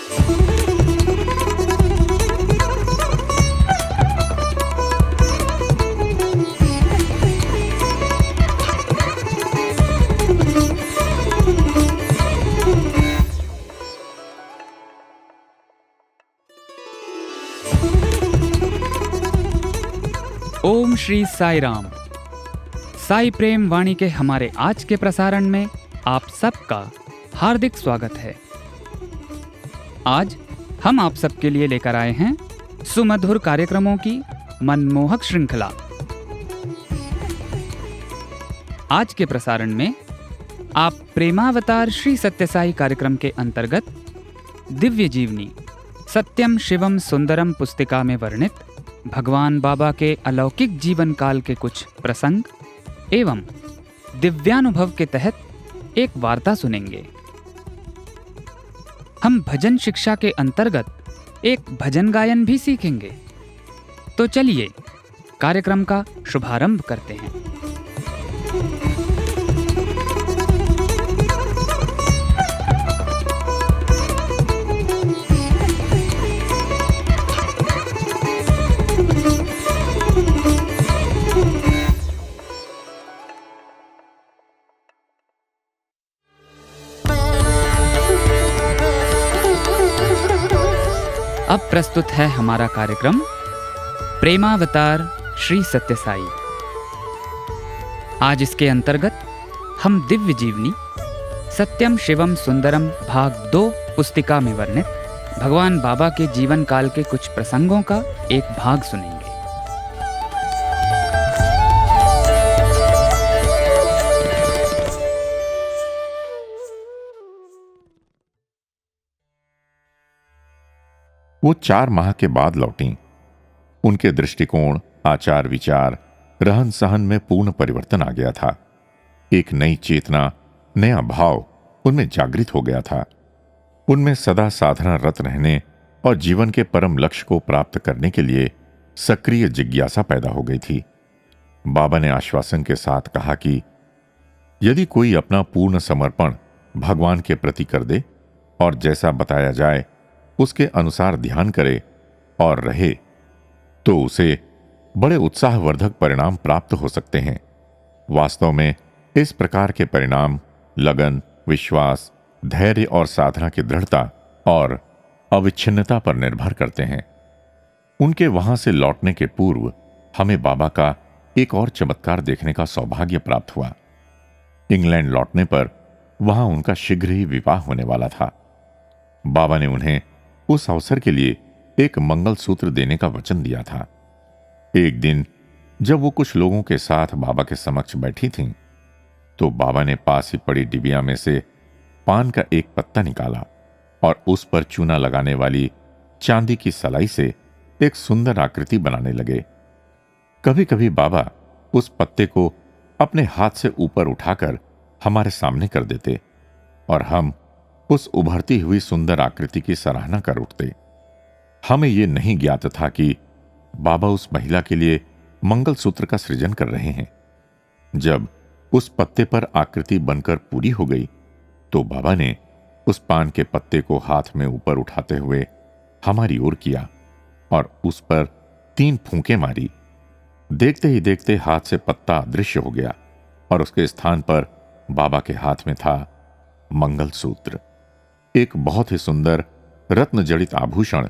ओम श्री साई राम। साई प्रेम वाणी के हमारे आज के प्रसारण में आप सबका हार्दिक स्वागत है। आज हम आप सबके लिए लेकर आए हैं सुमधुर कार्यक्रमों की मनमोहक श्रृंखला। आज के प्रसारण में आप प्रेमावतार श्री सत्य साई कार्यक्रम के अंतर्गत दिव्य जीवनी सत्यम शिवम सुंदरम पुस्तिका में वर्णित भगवान बाबा के अलौकिक जीवन काल के कुछ प्रसंग एवं दिव्यानुभव के तहत एक वार्ता सुनेंगे। हम भजन शिक्षा के अंतर्गत एक भजन गायन भी सीखेंगे। तो चलिए कार्यक्रम का शुभारंभ करते हैं। अब प्रस्तुत है हमारा कार्यक्रम प्रेमावतार श्री सत्य साई। आज इसके अंतर्गत हम दिव्य जीवनी सत्यम शिवम सुंदरम भाग 2 पुस्तिका में वर्णित भगवान बाबा के जीवन काल के कुछ प्रसंगों का एक भाग सुनेंगे। वो 4 माह के बाद लौटीं। उनके दृष्टिकोण, आचार विचार, रहन सहन में पूर्ण परिवर्तन आ गया था। एक नई चेतना, नया भाव उनमें जागृत हो गया था। उनमें सदा साधना रत रहने और जीवन के परम लक्ष्य को प्राप्त करने के लिए सक्रिय जिज्ञासा पैदा हो गई थी। बाबा ने आश्वासन के साथ कहा कि यदि कोई अपना पूर्ण समर्पण भगवान के प्रति कर दे और जैसा बताया जाए उसके अनुसार ध्यान करे और रहे तो उसे बड़े उत्साहवर्धक परिणाम प्राप्त हो सकते हैं। वास्तव में इस प्रकार के परिणाम लगन, विश्वास, धैर्य और साधना की दृढ़ता और अविच्छिन्नता पर निर्भर करते हैं। उनके वहां से लौटने के पूर्व हमें बाबा का एक और चमत्कार देखने का सौभाग्य प्राप्त हुआ। इंग्लैंड लौटने पर वहां उनका शीघ्र ही विवाह होने वाला था। बाबा ने उन्हें उस अवसर के लिए एक मंगलसूत्र देने का वचन दिया था। एक दिन जब वो कुछ लोगों के साथ बाबा के समक्ष बैठी थीं, तो बाबा ने पास ही पड़ी डिबिया में से पान का एक पत्ता निकाला और उस पर चूना लगाने वाली चांदी की सलाई से एक सुंदर आकृति बनाने लगे। कभी कभी बाबा उस पत्ते को अपने हाथ से ऊपर उठाकर हमारे सामने कर देते और हम उस उभरती हुई सुंदर आकृति की सराहना कर उठते। हमें यह नहीं ज्ञात था कि बाबा उस महिला के लिए मंगलसूत्र का सृजन कर रहे हैं। जब उस पत्ते पर आकृति बनकर पूरी हो गई, तो बाबा ने उस पान के पत्ते को हाथ में ऊपर उठाते हुए हमारी ओर किया और उस पर 3 फूंके मारी। देखते ही देखते हाथ से पत्ता अदृश्य हो गया और उसके स्थान पर बाबा के हाथ में था मंगलसूत्र, एक बहुत ही सुंदर रत्न जड़ित आभूषण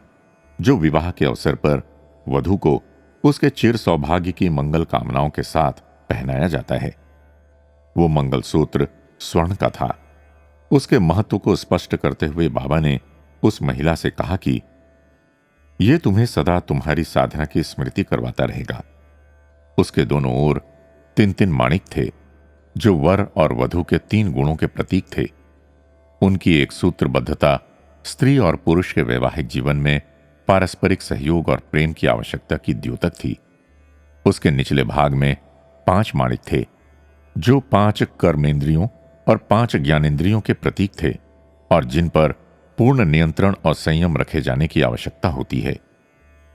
जो विवाह के अवसर पर वधू को उसके चिर सौभाग्य की मंगल कामनाओं के साथ पहनाया जाता है। वो मंगलसूत्र स्वर्ण का था। उसके महत्व को स्पष्ट करते हुए बाबा ने उस महिला से कहा कि यह तुम्हें सदा तुम्हारी साधना की स्मृति करवाता रहेगा। उसके दोनों ओर 3-3 माणिक थे जो वर और वधू के 3 गुणों के प्रतीक थे। उनकी एक सूत्रबद्धता स्त्री और पुरुष के वैवाहिक जीवन में पारस्परिक सहयोग और प्रेम की आवश्यकता की द्योतक थी। उसके निचले भाग में 5 माणिक थे जो 5 कर्मेंद्रियों और 5 ज्ञानेंद्रियों के प्रतीक थे और जिन पर पूर्ण नियंत्रण और संयम रखे जाने की आवश्यकता होती है।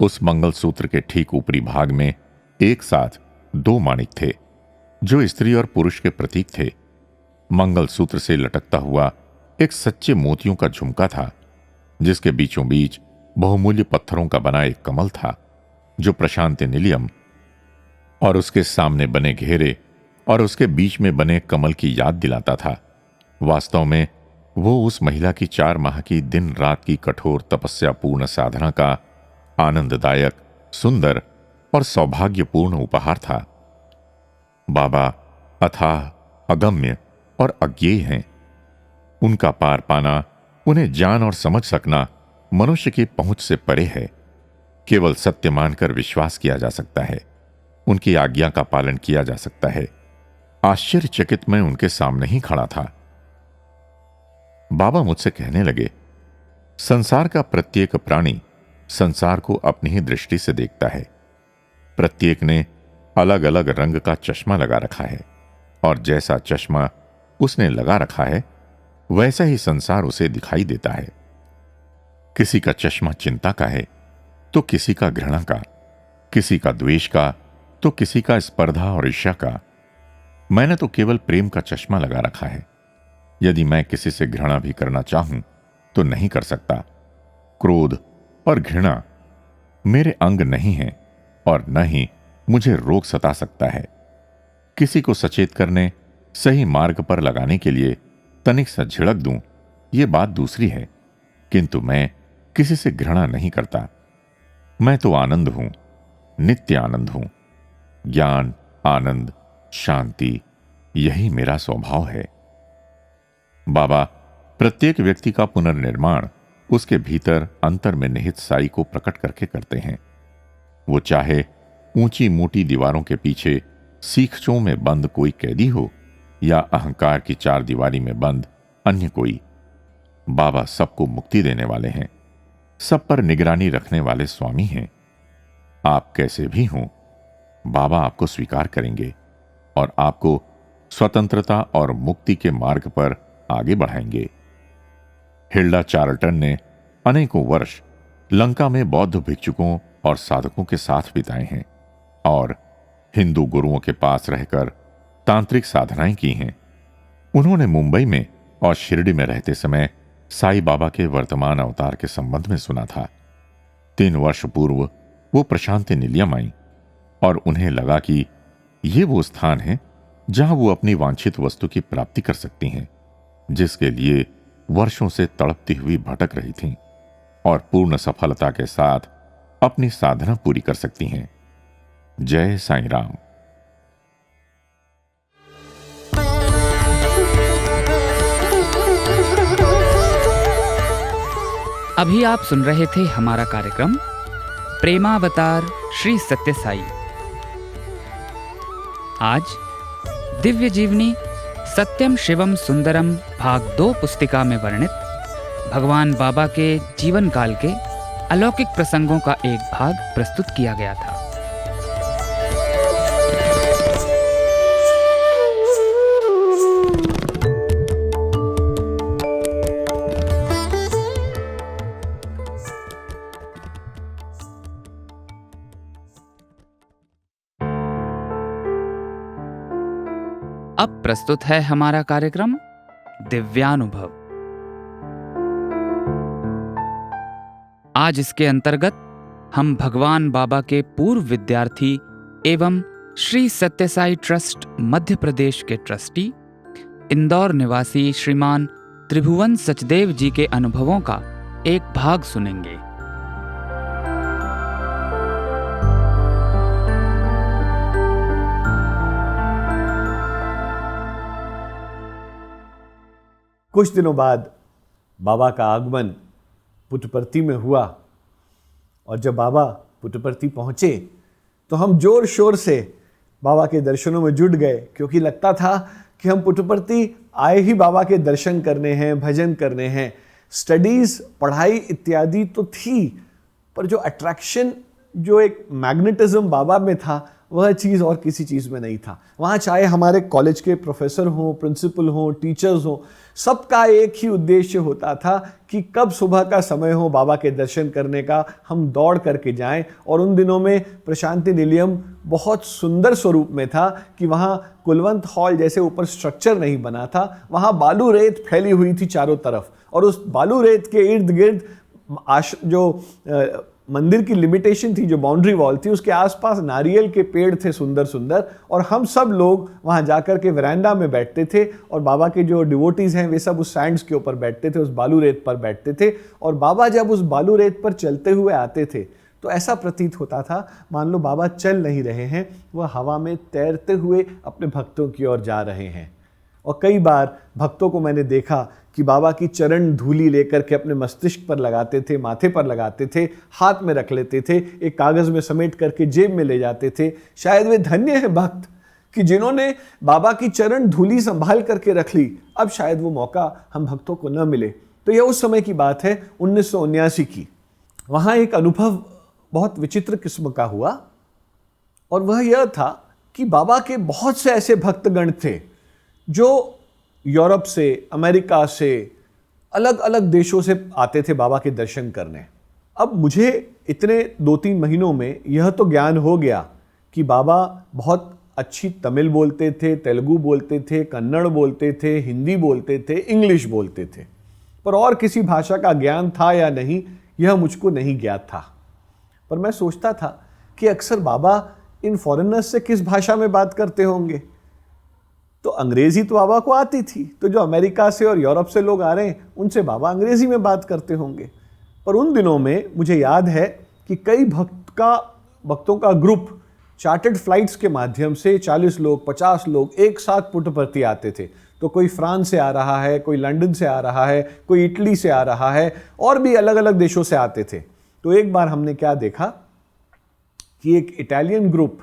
उस मंगलसूत्र के ठीक ऊपरी भाग में एक साथ 2 माणिक थे जो स्त्री और पुरुष के प्रतीक थे। मंगलसूत्र से लटकता हुआ एक सच्चे मोतियों का झुमका था जिसके बीचों बीच बहुमूल्य पत्थरों का बना एक कमल था, जो प्रशांति निलियम और उसके सामने बने घेरे और उसके बीच में बने कमल की याद दिलाता था। वास्तव में वो उस महिला की 4 माह की दिन रात की कठोर तपस्यापूर्ण साधना का आनंददायक, सुंदर और सौभाग्यपूर्ण उपहार था। बाबा अथाह, अगम्य और अज्ञेय हैं। उनका पार पाना, उन्हें जान और समझ सकना मनुष्य की पहुंच से परे है। केवल सत्य मानकर विश्वास किया जा सकता है, उनकी आज्ञा का पालन किया जा सकता है। आश्चर्यचकित मैं उनके सामने ही खड़ा था। बाबा मुझसे कहने लगे, संसार का प्रत्येक प्राणी संसार को अपनी ही दृष्टि से देखता है। प्रत्येक ने अलग अलग रंग का चश्मा लगा रखा है, और जैसा चश्मा उसने लगा रखा है वैसा ही संसार उसे दिखाई देता है। किसी का चश्मा चिंता का है तो किसी का घृणा का, किसी का द्वेष का तो किसी का स्पर्धा और ईर्ष्या का। मैंने तो केवल प्रेम का चश्मा लगा रखा है। यदि मैं किसी से घृणा भी करना चाहूं तो नहीं कर सकता। क्रोध और घृणा मेरे अंग नहीं हैं और न ही मुझे रोग सता सकता है। किसी को सचेत करने, सही मार्ग पर लगाने के लिए तनिक सा झिड़क दूं, यह बात दूसरी है, किंतु मैं किसी से घृणा नहीं करता। मैं तो आनंद हूं, नित्य आनंद हूं। ज्ञान, आनंद, शांति, यही मेरा स्वभाव है। बाबा प्रत्येक व्यक्ति का पुनर्निर्माण उसके भीतर अंतर में निहित साई को प्रकट करके करते हैं। वो चाहे ऊंची मोटी दीवारों के पीछे सीखचों में बंद कोई कैदी हो या अहंकार की 4 दीवारी में बंद अन्य कोई, बाबा सबको मुक्ति देने वाले हैं, सब पर निगरानी रखने वाले स्वामी हैं। आप कैसे भी हों, बाबा आपको स्वीकार करेंगे और आपको स्वतंत्रता और मुक्ति के मार्ग पर आगे बढ़ाएंगे। हिल्डा चार्ल्टन ने अनेकों वर्ष लंका में बौद्ध भिक्षुकों और साधकों के साथ बिताए हैं और हिंदू गुरुओं के पास रहकर तांत्रिक साधनाएं की हैं। उन्होंने मुंबई में और शिरडी में रहते समय साई बाबा के वर्तमान अवतार के संबंध में सुना था। 3 वर्ष पूर्व वो प्रशांति निलियम आई और उन्हें लगा कि ये वो स्थान है जहां वो अपनी वांछित वस्तु की प्राप्ति कर सकती हैं, जिसके लिए वर्षों से तड़पती हुई भटक रही थीं और पूर्ण सफलता के साथ अपनी साधना पूरी कर सकती हैं। जय साईं राम। अभी आप सुन रहे थे हमारा कार्यक्रम प्रेमावतार श्री सत्य साई। आज दिव्य जीवनी सत्यम शिवम सुंदरम भाग 2 पुस्तिका में वर्णित भगवान बाबा के जीवन काल के अलौकिक प्रसंगों का एक भाग प्रस्तुत किया गया था। अब प्रस्तुत है हमारा कार्यक्रम दिव्यानुभव। आज इसके अंतर्गत हम भगवान बाबा के पूर्व विद्यार्थी एवं श्री सत्य साई ट्रस्ट मध्य प्रदेश के ट्रस्टी, इंदौर निवासी श्रीमान त्रिभुवन सचदेव जी के अनुभवों का एक भाग सुनेंगे। कुछ दिनों बाद बाबा का आगमन पुट्टपर्ती में हुआ और जब बाबा पुट्टपर्ती पहुंचे तो हम जोर शोर से बाबा के दर्शनों में जुट गए, क्योंकि लगता था कि हम पुट्टपर्ती आए ही बाबा के दर्शन करने हैं, भजन करने हैं। स्टडीज़, पढ़ाई इत्यादि तो थी, पर जो अट्रैक्शन, जो एक मैग्नेटिज्म बाबा में था, वह चीज़ और किसी चीज़ में नहीं था। वहाँ चाहे हमारे कॉलेज के प्रोफेसर हों, प्रिंसिपल हों, टीचर्स हों, सबका एक ही उद्देश्य होता था कि कब सुबह का समय हो बाबा के दर्शन करने का, हम दौड़ करके जाएं। और उन दिनों में प्रशांति निलियम बहुत सुंदर स्वरूप में था कि वहाँ कुलवंत हॉल जैसे ऊपर स्ट्रक्चर नहीं बना था, वहाँ बालू रेत फैली हुई थी चारों तरफ और उस बालू रेत के इर्द गिर्द मंदिर की लिमिटेशन थी, जो बाउंड्री वॉल थी, उसके आसपास नारियल के पेड़ थे सुंदर सुंदर, और हम सब लोग वहां जाकर के वरांडा में बैठते थे, और बाबा के जो डिवोटीज हैं वे सब उस सैंड्स के ऊपर बैठते थे, उस बालू रेत पर बैठते थे। और बाबा जब उस बालू रेत पर चलते हुए आते थे तो ऐसा प्रतीत होता था मान लो बाबा चल नहीं रहे हैं, वह हवा में तैरते हुए अपने भक्तों की ओर जा रहे हैं। और कई बार भक्तों को मैंने देखा कि बाबा की चरण धूली लेकर के अपने मस्तिष्क पर लगाते थे, माथे पर लगाते थे, हाथ में रख लेते थे, एक कागज में समेट करके जेब में ले जाते थे। शायद वे धन्य है भक्त कि जिन्होंने बाबा की चरण धूली संभाल करके रख ली। अब शायद वो मौका हम भक्तों को न मिले। तो यह उस समय की बात है 1979 की। वहां एक अनुभव बहुत विचित्र किस्म का हुआ, और वह यह था कि बाबा के बहुत से ऐसे भक्तगण थे जो यूरोप से, अमेरिका से, अलग अलग देशों से आते थे बाबा के दर्शन करने। अब मुझे इतने 2-3 महीनों में यह तो ज्ञान हो गया कि बाबा बहुत अच्छी तमिल बोलते थे, तेलुगु बोलते थे, कन्नड़ बोलते थे, हिंदी बोलते थे, इंग्लिश बोलते थे, पर और किसी भाषा का ज्ञान था या नहीं यह मुझको नहीं ज्ञात था। पर मैं सोचता था कि अक्सर बाबा इन फॉरेनर्स से किस भाषा में बात करते होंगे। तो अंग्रेजी तो बाबा को आती थी, तो जो अमेरिका से और यूरोप से लोग आ रहे हैं उनसे बाबा अंग्रेजी में बात करते होंगे। पर उन दिनों में मुझे याद है कि कई भक्तों का ग्रुप चार्टर्ड फ्लाइट्स के माध्यम से 40 लोग, 50 लोग एक साथ पुट्टपर्थी आते थे। तो कोई फ्रांस से आ रहा है, कोई लंदन से आ रहा है, कोई इटली से आ रहा है, और भी अलग अलग देशों से आते थे। तो एक बार हमने क्या देखा कि एक इटालियन ग्रुप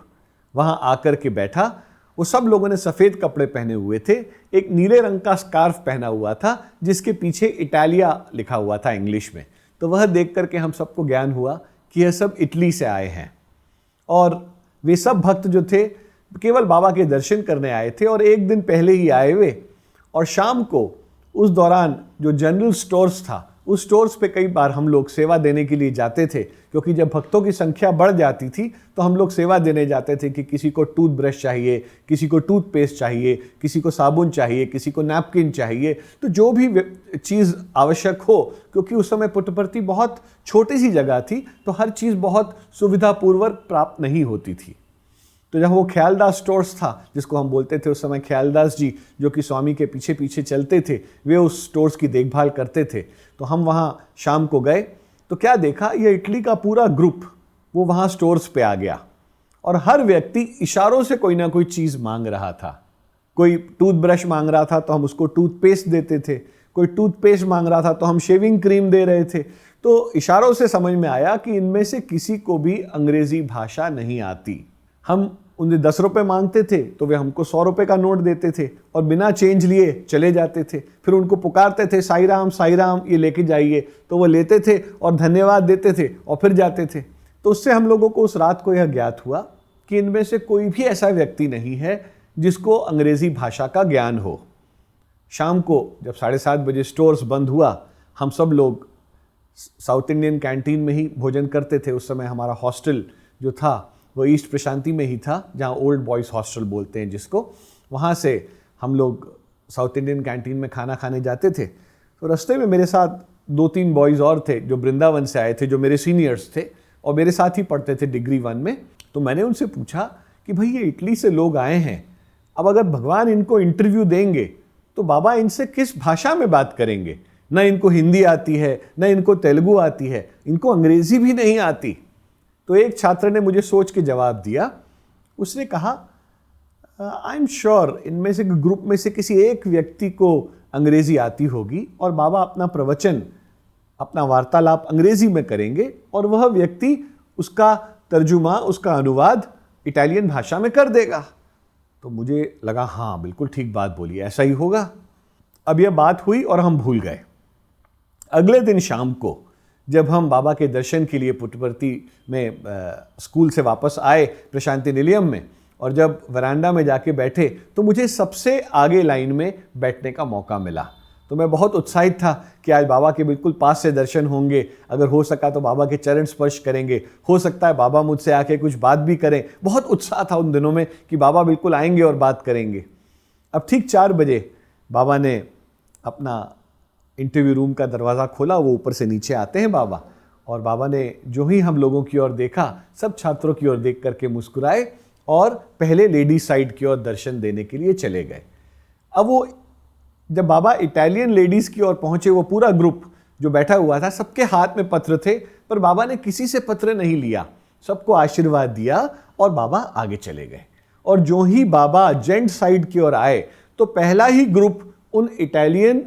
वहां आकर के बैठा। वो सब लोगों ने सफ़ेद कपड़े पहने हुए थे, एक नीले रंग का स्कार्फ पहना हुआ था जिसके पीछे इटालिया लिखा हुआ था इंग्लिश में। तो वह देख करके हम सबको ज्ञान हुआ कि यह सब इटली से आए हैं, और वे सब भक्त जो थे केवल बाबा के दर्शन करने आए थे, और एक दिन पहले ही आए हुए। और शाम को उस दौरान जो जनरल स्टोर्स था, उस स्टोर्स पे कई बार हम लोग सेवा देने के लिए जाते थे, क्योंकि जब भक्तों की संख्या बढ़ जाती थी तो हम लोग सेवा देने जाते थे कि किसी को टूथब्रश चाहिए, किसी को टूथपेस्ट चाहिए, किसी को साबुन चाहिए, किसी को नैपकिन चाहिए, तो जो भी चीज़ आवश्यक हो, क्योंकि उस समय पुट्टपर्थी बहुत छोटी सी जगह थी, तो हर चीज़ बहुत सुविधापूर्वक प्राप्त नहीं होती थी। तो जब वो ख्यालदास स्टोर्स था, जिसको हम बोलते थे उस समय ख्यालदास जी, जो कि स्वामी के पीछे पीछे चलते थे, वे उस स्टोर्स की देखभाल करते थे। तो हम वहाँ शाम को गए तो क्या देखा, ये इटली का पूरा ग्रुप वो वहाँ स्टोर्स पे आ गया, और हर व्यक्ति इशारों से कोई ना कोई चीज़ मांग रहा था। कोई टूथब्रश मांग रहा था तो हम उसको टूथपेस्ट देते थे, कोई टूथपेस्ट मांग रहा था तो हम शेविंग क्रीम दे रहे थे। तो इशारों से समझ में आया कि इनमें से किसी को भी अंग्रेजी भाषा नहीं आती। हम उन्हें 10 रुपये मांगते थे तो वे हमको 100 रुपये का नोट देते थे, और बिना चेंज लिए चले जाते थे। फिर उनको पुकारते थे, साई राम ये लेके जाइए, तो वो लेते थे और धन्यवाद देते थे और फिर जाते थे। तो उससे हम लोगों को उस रात को यह ज्ञात हुआ कि इनमें से कोई भी ऐसा व्यक्ति नहीं है जिसको अंग्रेजी भाषा का ज्ञान हो। शाम को जब 7:30 बजे स्टोर्स बंद हुआ, हम सब लोग साउथ इंडियन कैंटीन में ही भोजन करते थे। उस समय हमारा हॉस्टल जो था वो ईस्ट प्रशांति में ही था, जहाँ ओल्ड बॉयज़ हॉस्टल बोलते हैं जिसको। वहाँ से हम लोग साउथ इंडियन कैंटीन में खाना खाने जाते थे। तो रास्ते में मेरे साथ 2-3 बॉयज़ और थे जो वृंदावन से आए थे, जो मेरे सीनियर्स थे और मेरे साथ ही पढ़ते थे डिग्री 1 में। तो मैंने उनसे पूछा कि भाई ये इटली से लोग आए हैं, अब अगर भगवान इनको इंटरव्यू देंगे तो बाबा इनसे किस भाषा में बात करेंगे? न इनको हिंदी आती है, न इनको तेलुगु आती है, इनको अंग्रेज़ी भी नहीं आती। तो एक छात्र ने मुझे सोच के जवाब दिया। उसने कहा, आई एम श्योर इनमें से ग्रुप में से किसी एक व्यक्ति को अंग्रेजी आती होगी, और बाबा अपना प्रवचन, अपना वार्तालाप अंग्रेजी में करेंगे, और वह व्यक्ति उसका तर्जुमा, उसका अनुवाद इटालियन भाषा में कर देगा। तो मुझे लगा हाँ बिल्कुल ठीक बात बोली, ऐसा ही होगा। अब यह बात हुई और हम भूल गए। अगले दिन शाम को जब हम बाबा के दर्शन के लिए पुट्टपर्थी में स्कूल से वापस आए प्रशांति निलयम में, और जब वरांडा में जाके बैठे तो मुझे सबसे आगे लाइन में बैठने का मौका मिला। तो मैं बहुत उत्साहित था कि आज बाबा के बिल्कुल पास से दर्शन होंगे, अगर हो सका तो बाबा के चरण स्पर्श करेंगे, हो सकता है बाबा मुझसे आके कुछ बात भी करें। बहुत उत्साह था उन दिनों में कि बाबा बिल्कुल आएंगे और बात करेंगे। अब ठीक 4 बजे बाबा ने अपना इंटरव्यू रूम का दरवाज़ा खोला, वो ऊपर से नीचे आते हैं बाबा, और बाबा ने जो ही हम लोगों की ओर देखा, सब छात्रों की ओर देख करके मुस्कुराए और पहले लेडी साइड की ओर दर्शन देने के लिए चले गए। अब वो जब बाबा इटालियन लेडीज़ की ओर पहुंचे, वो पूरा ग्रुप जो बैठा हुआ था, सबके हाथ में पत्र थे, पर बाबा ने किसी से पत्र नहीं लिया, सबको आशीर्वाद दिया और बाबा आगे चले गए। और जो ही बाबा जेंट साइड की ओर आए तो पहला ही ग्रुप उन इटालियन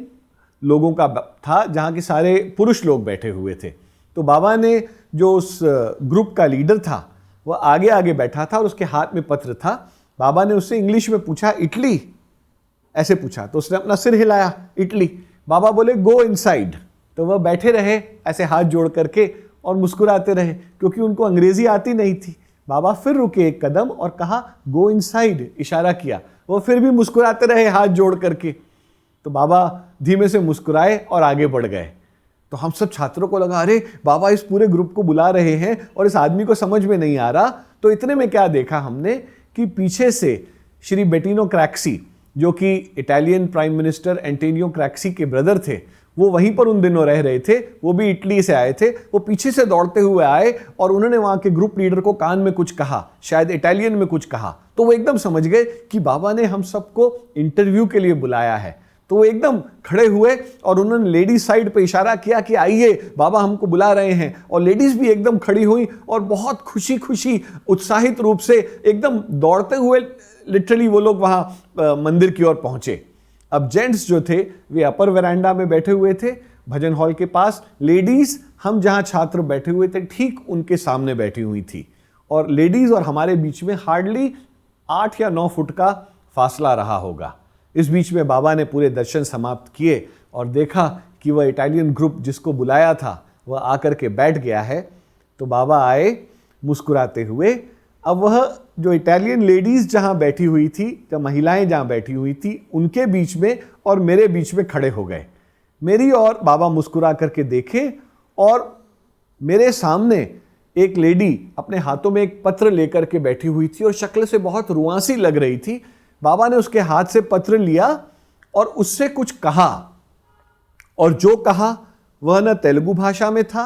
लोगों का था जहाँ के सारे पुरुष लोग बैठे हुए थे। तो बाबा ने, जो उस ग्रुप का लीडर था, वह आगे आगे बैठा था और उसके हाथ में पत्र था। बाबा ने उससे इंग्लिश में पूछा, इटली, ऐसे पूछा, तो उसने अपना सिर हिलाया, इटली। बाबा बोले गो इनसाइड, तो वह बैठे रहे ऐसे हाथ जोड़ करके और मुस्कुराते रहे, क्योंकि उनको अंग्रेजी आती नहीं थी। बाबा फिर रुके एक कदम और कहा गो इनसाइड, इशारा किया। वो फिर भी मुस्कुराते रहे हाथ जोड़ करके। तो बाबा धीमे से मुस्कुराए और आगे बढ़ गए। तो हम सब छात्रों को लगा, अरे बाबा इस पूरे ग्रुप को बुला रहे हैं और इस आदमी को समझ में नहीं आ रहा। तो इतने में क्या देखा हमने कि पीछे से श्री बेटिनो क्रैक्सी, जो कि इटालियन प्राइम मिनिस्टर एंटोनियो क्रैक्सी के ब्रदर थे, वो वहीं पर उन दिनों रह रहे थे, वो भी इटली से आए थे। वो पीछे से दौड़ते हुए आए और उन्होंने वहां के ग्रुप लीडर को कान में कुछ कहा, शायद इटालियन में कुछ कहा। तो वो एकदम समझ गए कि बाबा ने हम सबको इंटरव्यू के लिए बुलाया है। तो वो एकदम खड़े हुए और उन्होंने लेडीज साइड पे इशारा किया कि आइए, बाबा हमको बुला रहे हैं। और लेडीज भी एकदम खड़ी हुई और बहुत खुशी खुशी, उत्साहित रूप से एकदम दौड़ते हुए लिटरली वो लोग वहां मंदिर की ओर पहुंचे। अब जेंट्स जो थे वे अपर वेरांडा में बैठे हुए थे भजन हॉल के पास। लेडीज, हम जहां छात्र बैठे हुए थे ठीक उनके सामने बैठी हुई थी। और लेडीज और हमारे बीच में हार्डली 8 या 9 फुट का फासला रहा होगा। इस बीच में बाबा ने पूरे दर्शन समाप्त किए और देखा कि वह इटालियन ग्रुप जिसको बुलाया था वह आकर के बैठ गया है। तो बाबा आए मुस्कुराते हुए। अब वह जो इटालियन लेडीज़ जहाँ बैठी हुई थी, जो महिलाएं जहाँ बैठी हुई थी, उनके बीच में और मेरे बीच में खड़े हो गए। मेरी और बाबा मुस्कुरा करके देखे और मेरे सामने एक लेडी अपने हाथों में एक पत्र लेकर के बैठी हुई थी और शक्ल से बहुत रुआंसी लग रही थी। बाबा ने उसके हाथ से पत्र लिया और उससे कुछ कहा, और जो कहा वह न तेलुगु भाषा में था,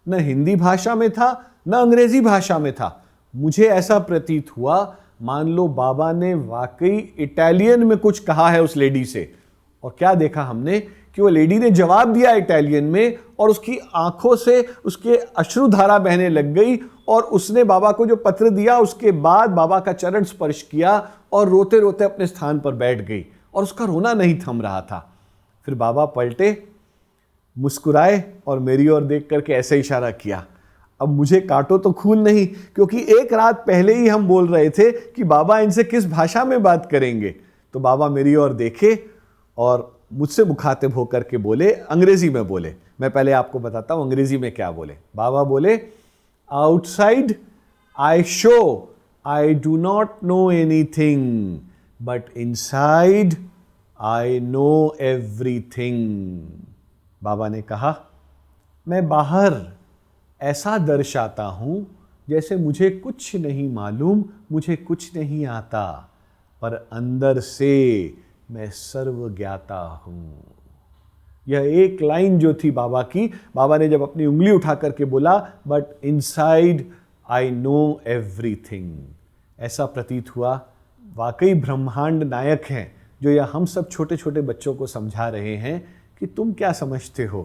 न हिंदी भाषा में था, न अंग्रेजी भाषा में था। मुझे ऐसा प्रतीत हुआ मान लो बाबा ने वाकई इटालियन में कुछ कहा है उस लेडी से। और क्या देखा हमने कि वो लेडी ने जवाब दिया इटालियन में और उसकी आंखों से उसके अश्रुधारा बहने लग गई। और उसने बाबा को जो पत्र दिया उसके बाद बाबा का चरण स्पर्श किया और रोते रोते अपने स्थान पर बैठ गई और उसका रोना नहीं थम रहा था। फिर बाबा पलटे, मुस्कुराए और मेरी ओर देख करके ऐसे इशारा किया। अब मुझे काटो तो खून नहीं, क्योंकि एक रात पहले ही हम बोल रहे थे कि बाबा इनसे किस भाषा में बात करेंगे। तो बाबा मेरी ओर देखे और मुझसे मुखातिब होकर के बोले, अंग्रेजी में बोले। मैं पहले आपको बताता हूं अंग्रेजी में क्या बोले। बाबा बोले, outside I show I do not know anything, but inside I know everything. बाबा ने कहा, मैं बाहर ऐसा दर्शाता हूं जैसे मुझे कुछ नहीं मालूम, मुझे कुछ नहीं आता, पर अंदर से मैं सर्वज्ञाता हूं। यह एक लाइन जो थी बाबा की, बाबा ने जब अपनी उंगली उठा करके बोला, but inside I know everything, ऐसा प्रतीत हुआ वाकई ब्रह्मांड नायक हैं जो यह हम सब छोटे छोटे बच्चों को समझा रहे हैं कि तुम क्या समझते हो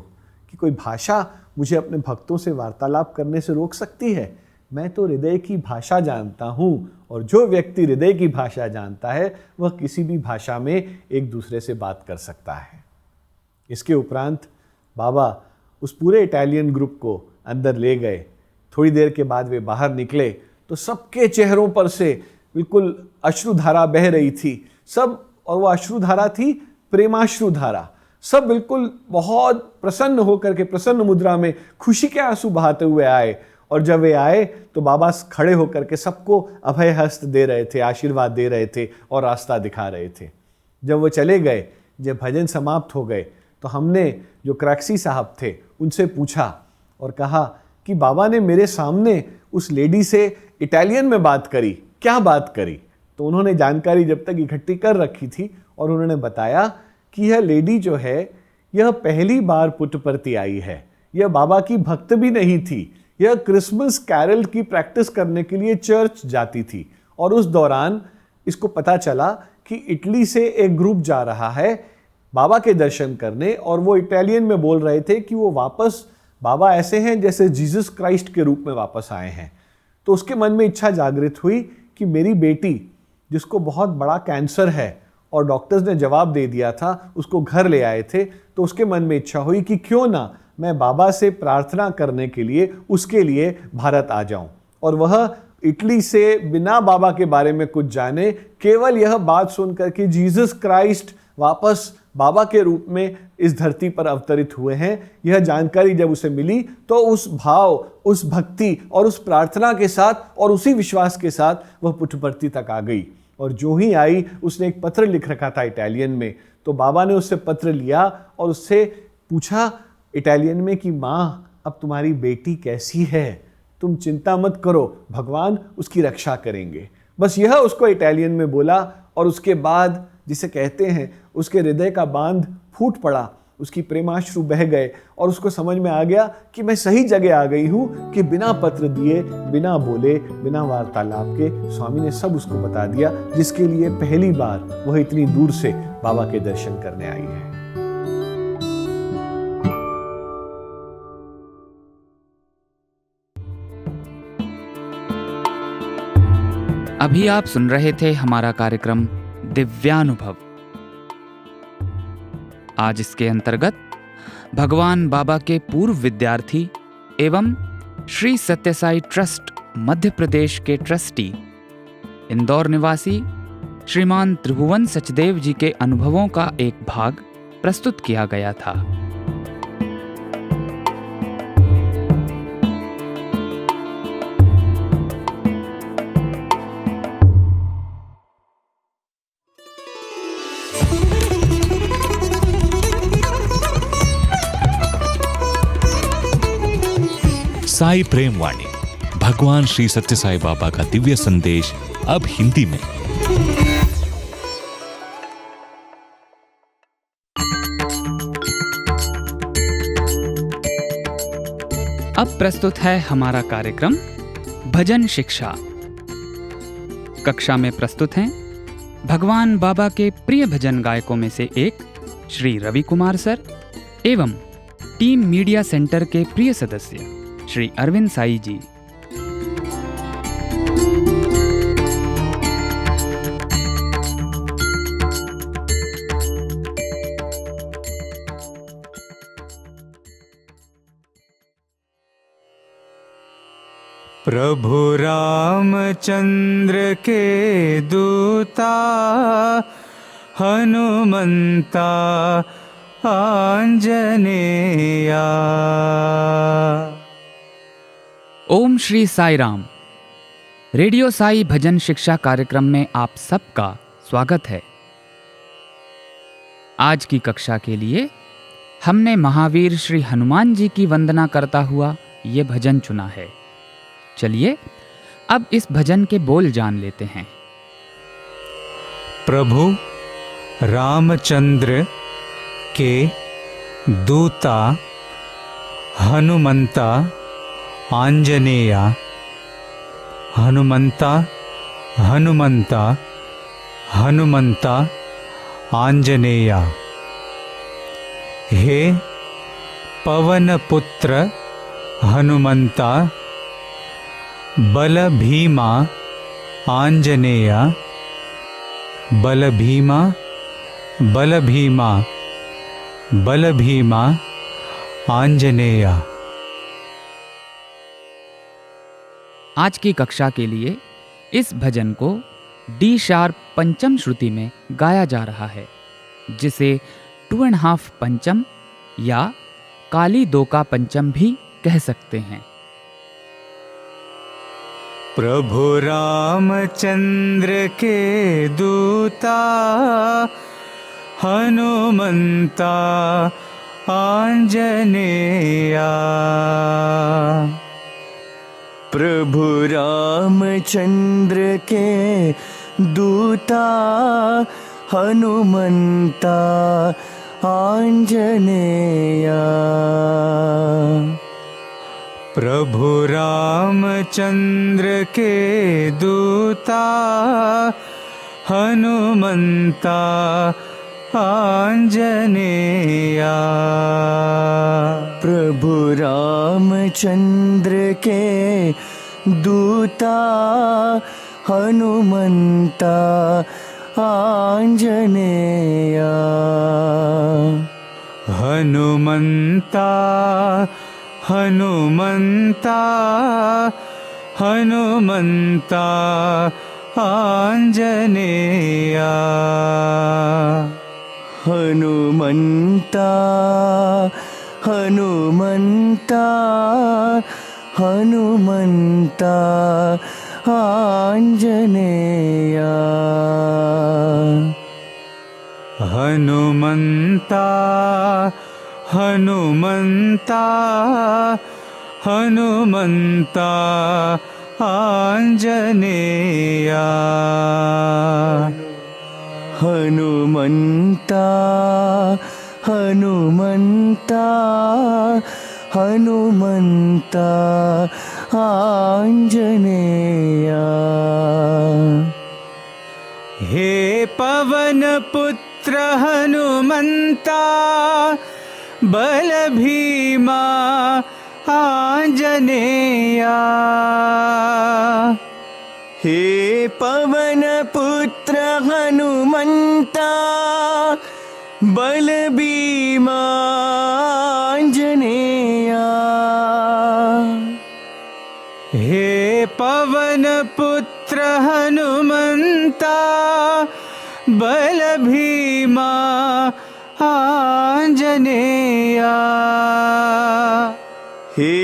कि कोई भाषा मुझे अपने भक्तों से वार्तालाप करने से रोक सकती है। मैं तो हृदय की भाषा जानता हूँ, और जो व्यक्ति हृदय की भाषा जानता है वह किसी भी भाषा में एक दूसरे से बात कर सकता है। इसके उपरांत बाबा उस पूरे इटालियन ग्रुप को अंदर ले गए। थोड़ी देर के बाद वे बाहर निकले तो सबके चेहरों पर से बिल्कुल अश्रुधारा बह रही थी सब, और वह अश्रुधारा थी प्रेमाश्रुधारा। सब बिल्कुल बहुत प्रसन्न होकर के, प्रसन्न मुद्रा में खुशी के आंसू बहाते हुए आए। और जब वे आए तो बाबा खड़े होकर के सबको अभय हस्त दे रहे थे, आशीर्वाद दे रहे थे और रास्ता दिखा रहे थे। जब वो चले गए, जब भजन समाप्त हो गए, तो हमने जो क्रैक्सी साहब थे उनसे पूछा और कहा कि बाबा ने मेरे सामने उस लेडी से इटालियन में बात करी, क्या बात करी? तो उन्होंने जानकारी जब तक इकट्ठी कर रखी थी और उन्होंने बताया कि यह लेडी जो है यह पहली बार पुट्टपर्ती आई है। यह बाबा की भक्त भी नहीं थी। यह क्रिसमस कैरल की प्रैक्टिस करने के लिए चर्च जाती थी और उस दौरान इसको पता चला कि इटली से एक ग्रुप जा रहा है बाबा के दर्शन करने, और वो इटालियन में बोल रहे थे कि वो वापस बाबा ऐसे हैं जैसे जीसस क्राइस्ट के रूप में वापस आए हैं। तो उसके मन में इच्छा जागृत हुई कि मेरी बेटी जिसको बहुत बड़ा कैंसर है और डॉक्टर्स ने जवाब दे दिया था, उसको घर ले आए थे, तो उसके मन में इच्छा हुई कि क्यों ना मैं बाबा से प्रार्थना करने के लिए उसके लिए भारत आ जाऊं। और वह इटली से बिना बाबा के बारे में कुछ जाने, केवल यह बात सुनकर कि जीसस क्राइस्ट वापस बाबा के रूप में इस धरती पर अवतरित हुए हैं, यह जानकारी जब उसे मिली तो उस भाव, उस भक्ति और उस प्रार्थना के साथ और उसी विश्वास के साथ वह पुट्टपर्ती तक आ गई। और जो ही आई, उसने एक पत्र लिख रखा था इटालियन में, तो बाबा ने उससे पत्र लिया और उससे पूछा इटालियन में कि माँ, अब तुम्हारी बेटी कैसी है? तुम चिंता मत करो, भगवान उसकी रक्षा करेंगे। बस यह उसको इटालियन में बोला और उसके बाद जिसे कहते हैं उसके हृदय का बांध फूट पड़ा, उसकी प्रेमाश्रु बह गए और उसको समझ में आ गया कि मैं सही जगह आ गई हूँ, कि बिना पत्र दिए, बिना बोले, बिना वार्तालाप के स्वामी ने सब उसको बता दिया, जिसके लिए पहली बार वह इतनी दूर से बाबा के दर्शन करने आई है। अभी आप सुन रहे थे हमारा कार्यक्रम दिव्यानुभव। आज इसके अंतर्गत भगवान बाबा के पूर्व विद्यार्थी एवं श्री सत्यसाई ट्रस्ट मध्य प्रदेश के ट्रस्टी, इंदौर निवासी श्रीमान त्रिभुवन सचदेव जी के अनुभवों का एक भाग प्रस्तुत किया गया था। साई प्रेम वाणी, भगवान श्री सत्य साई बाबा का दिव्य संदेश, अब हिंदी में। अब प्रस्तुत है हमारा कार्यक्रम भजन शिक्षा। कक्षा में प्रस्तुत हैं भगवान बाबा के प्रिय भजन गायकों में से एक श्री रवि कुमार सर एवं टीम मीडिया सेंटर के प्रिय सदस्य श्री अरविंद साई जी। प्रभु रामचंद्र के दूता हनुमंता आंजनेया। ओम श्री साई राम। रेडियो साई भजन शिक्षा कार्यक्रम में आप सबका स्वागत है। आज की कक्षा के लिए हमने महावीर श्री हनुमान जी की वंदना करता हुआ ये भजन चुना है। चलिए अब इस भजन के बोल जान लेते हैं। प्रभु रामचंद्र के दूता हनुमंता आंजनेया। हनुमंता हनुमंता हनुमंता आंजनेया। हे पवन पुत्र हनुमंता बल भीमा आंजनेया। बल भीमा बल भीमा बल भीमा आंजनेया। आज की कक्षा के लिए इस भजन को डी शार्प पंचम श्रुति में गाया जा रहा है, जिसे 2.5 पंचम या काली 2 का पंचम भी कह सकते हैं। प्रभु रामचंद्र के दूता हनुमंता आंजनेया। प्रभु रामचंद्र के दूता हनुमंता आञ्जनेया प्रभु रामचंद्र के दूता हनुमंता आंजनेया। प्रभु रामचंद्र के दूता हनुमंता आंजनेया। हनुमंता हनुमंता हनुमंता आंजनेया। हनुमंता हनुमंता हनुमंता आंजनेया। हनुमंता हनुमंता हनुमंता आंजनेया। हनुमंता हनुमंता हनुमंता आंजनेया। हे पवन पुत्र हनुमंता बल भीमा आंजनेया। हे पवन पुत्र हनुमंता बल भीमा आंजनेया। हे पवन पुत्र हनुमंता बल भीमा आंजनेया। हे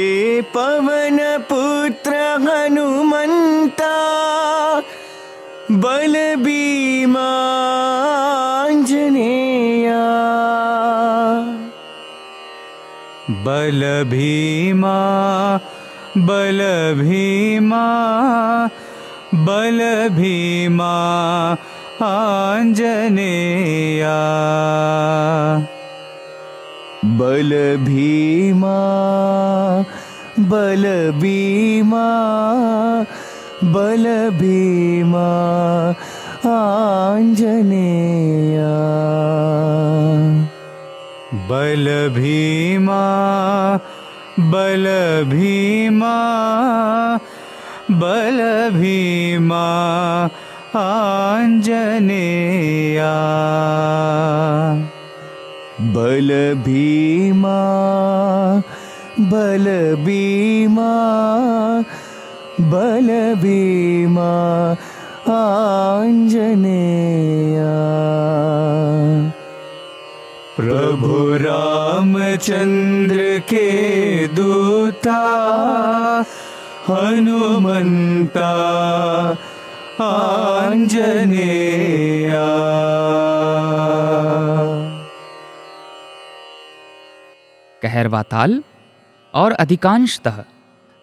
पवन पुत्र हनुमंता बल भीमा आंजनेया। बल भीमा बल भीमा बल भीमा आंजनेया। बल भीमा बल भीमा बल भीमा आंजनेया। बल भीमा बल भीमा बल भीमा आंजनेया। बल भीमा बल भीमा बल भीमा आंजनेया। प्रभु रामचंद्र के दूता हनुमंता आंजनेया। कहरवा ताल और अधिकांशतः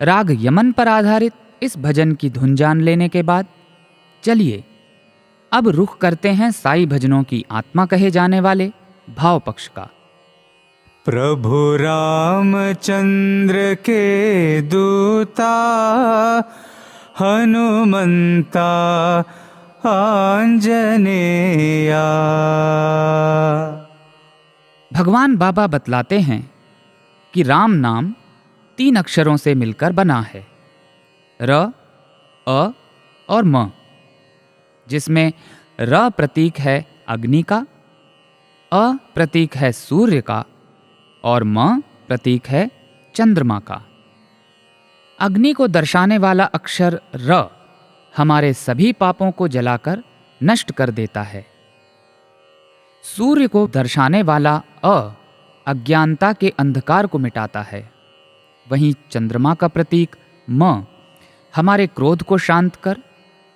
राग यमन पर आधारित इस भजन की धुन जान लेने के बाद चलिए अब रुख करते हैं साई भजनों की आत्मा कहे जाने वाले भाव पक्ष का। प्रभु रामचंद्र के दूता हनुमंता आंजनेया। भगवान बाबा बतलाते हैं कि राम नाम 3 अक्षरों से मिलकर बना है, र, अ और म, जिसमें र प्रतीक है अग्नि का, अ प्रतीक है सूर्य का और म प्रतीक है चंद्रमा का। अग्नि को दर्शाने वाला अक्षर र हमारे सभी पापों को जलाकर नष्ट कर देता है। सूर्य को दर्शाने वाला अ अज्ञानता के अंधकार को मिटाता है। वहीं चंद्रमा का प्रतीक म हमारे क्रोध को शांत कर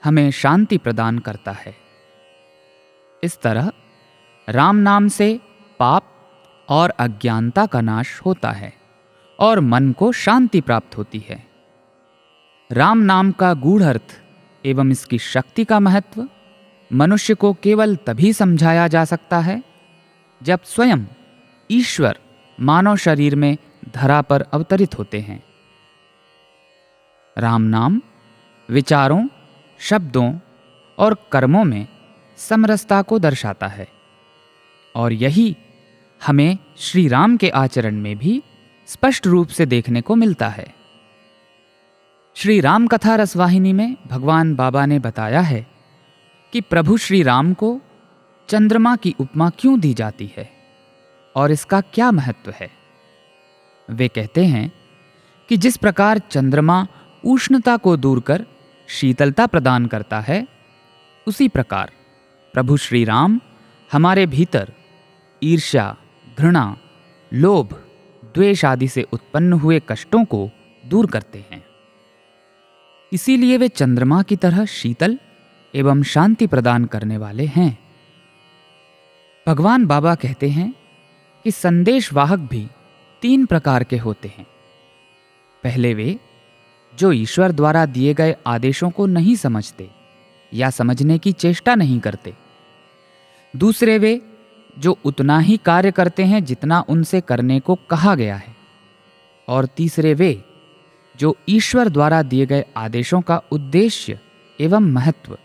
हमें शांति प्रदान करता है। इस तरह राम नाम से पाप और अज्ञानता का नाश होता है और मन को शांति प्राप्त होती है। राम नाम का गूढ़ अर्थ एवं इसकी शक्ति का महत्व मनुष्य को केवल तभी समझाया जा सकता है जब स्वयं ईश्वर मानव शरीर में धरा पर अवतरित होते हैं। राम नाम विचारों, शब्दों और कर्मों में समरसता को दर्शाता है और यही हमें श्री राम के आचरण में भी स्पष्ट रूप से देखने को मिलता है। श्री राम कथा रसवाहिनी में भगवान बाबा ने बताया है कि प्रभु श्री राम को चंद्रमा की उपमा क्यों दी जाती है और इसका क्या महत्व है। वे कहते हैं कि जिस प्रकार चंद्रमा उष्णता को दूर कर शीतलता प्रदान करता है, उसी प्रकार प्रभु श्री राम हमारे भीतर ईर्ष्या, घृणा, लोभ, द्वेष आदि से उत्पन्न हुए कष्टों को दूर करते हैं। इसीलिए वे चंद्रमा की तरह शीतल एवं शांति प्रदान करने वाले हैं। भगवान बाबा कहते हैं कि संदेश वाहक भी 3 प्रकार के होते हैं। पहले वे जो ईश्वर द्वारा दिए गए आदेशों को नहीं समझते या समझने की चेष्टा नहीं करते। दूसरे वे जो उतना ही कार्य करते हैं जितना उनसे करने को कहा गया है। और तीसरे वे जो ईश्वर द्वारा दिए गए आदेशों का उद्देश्य एवं महत्व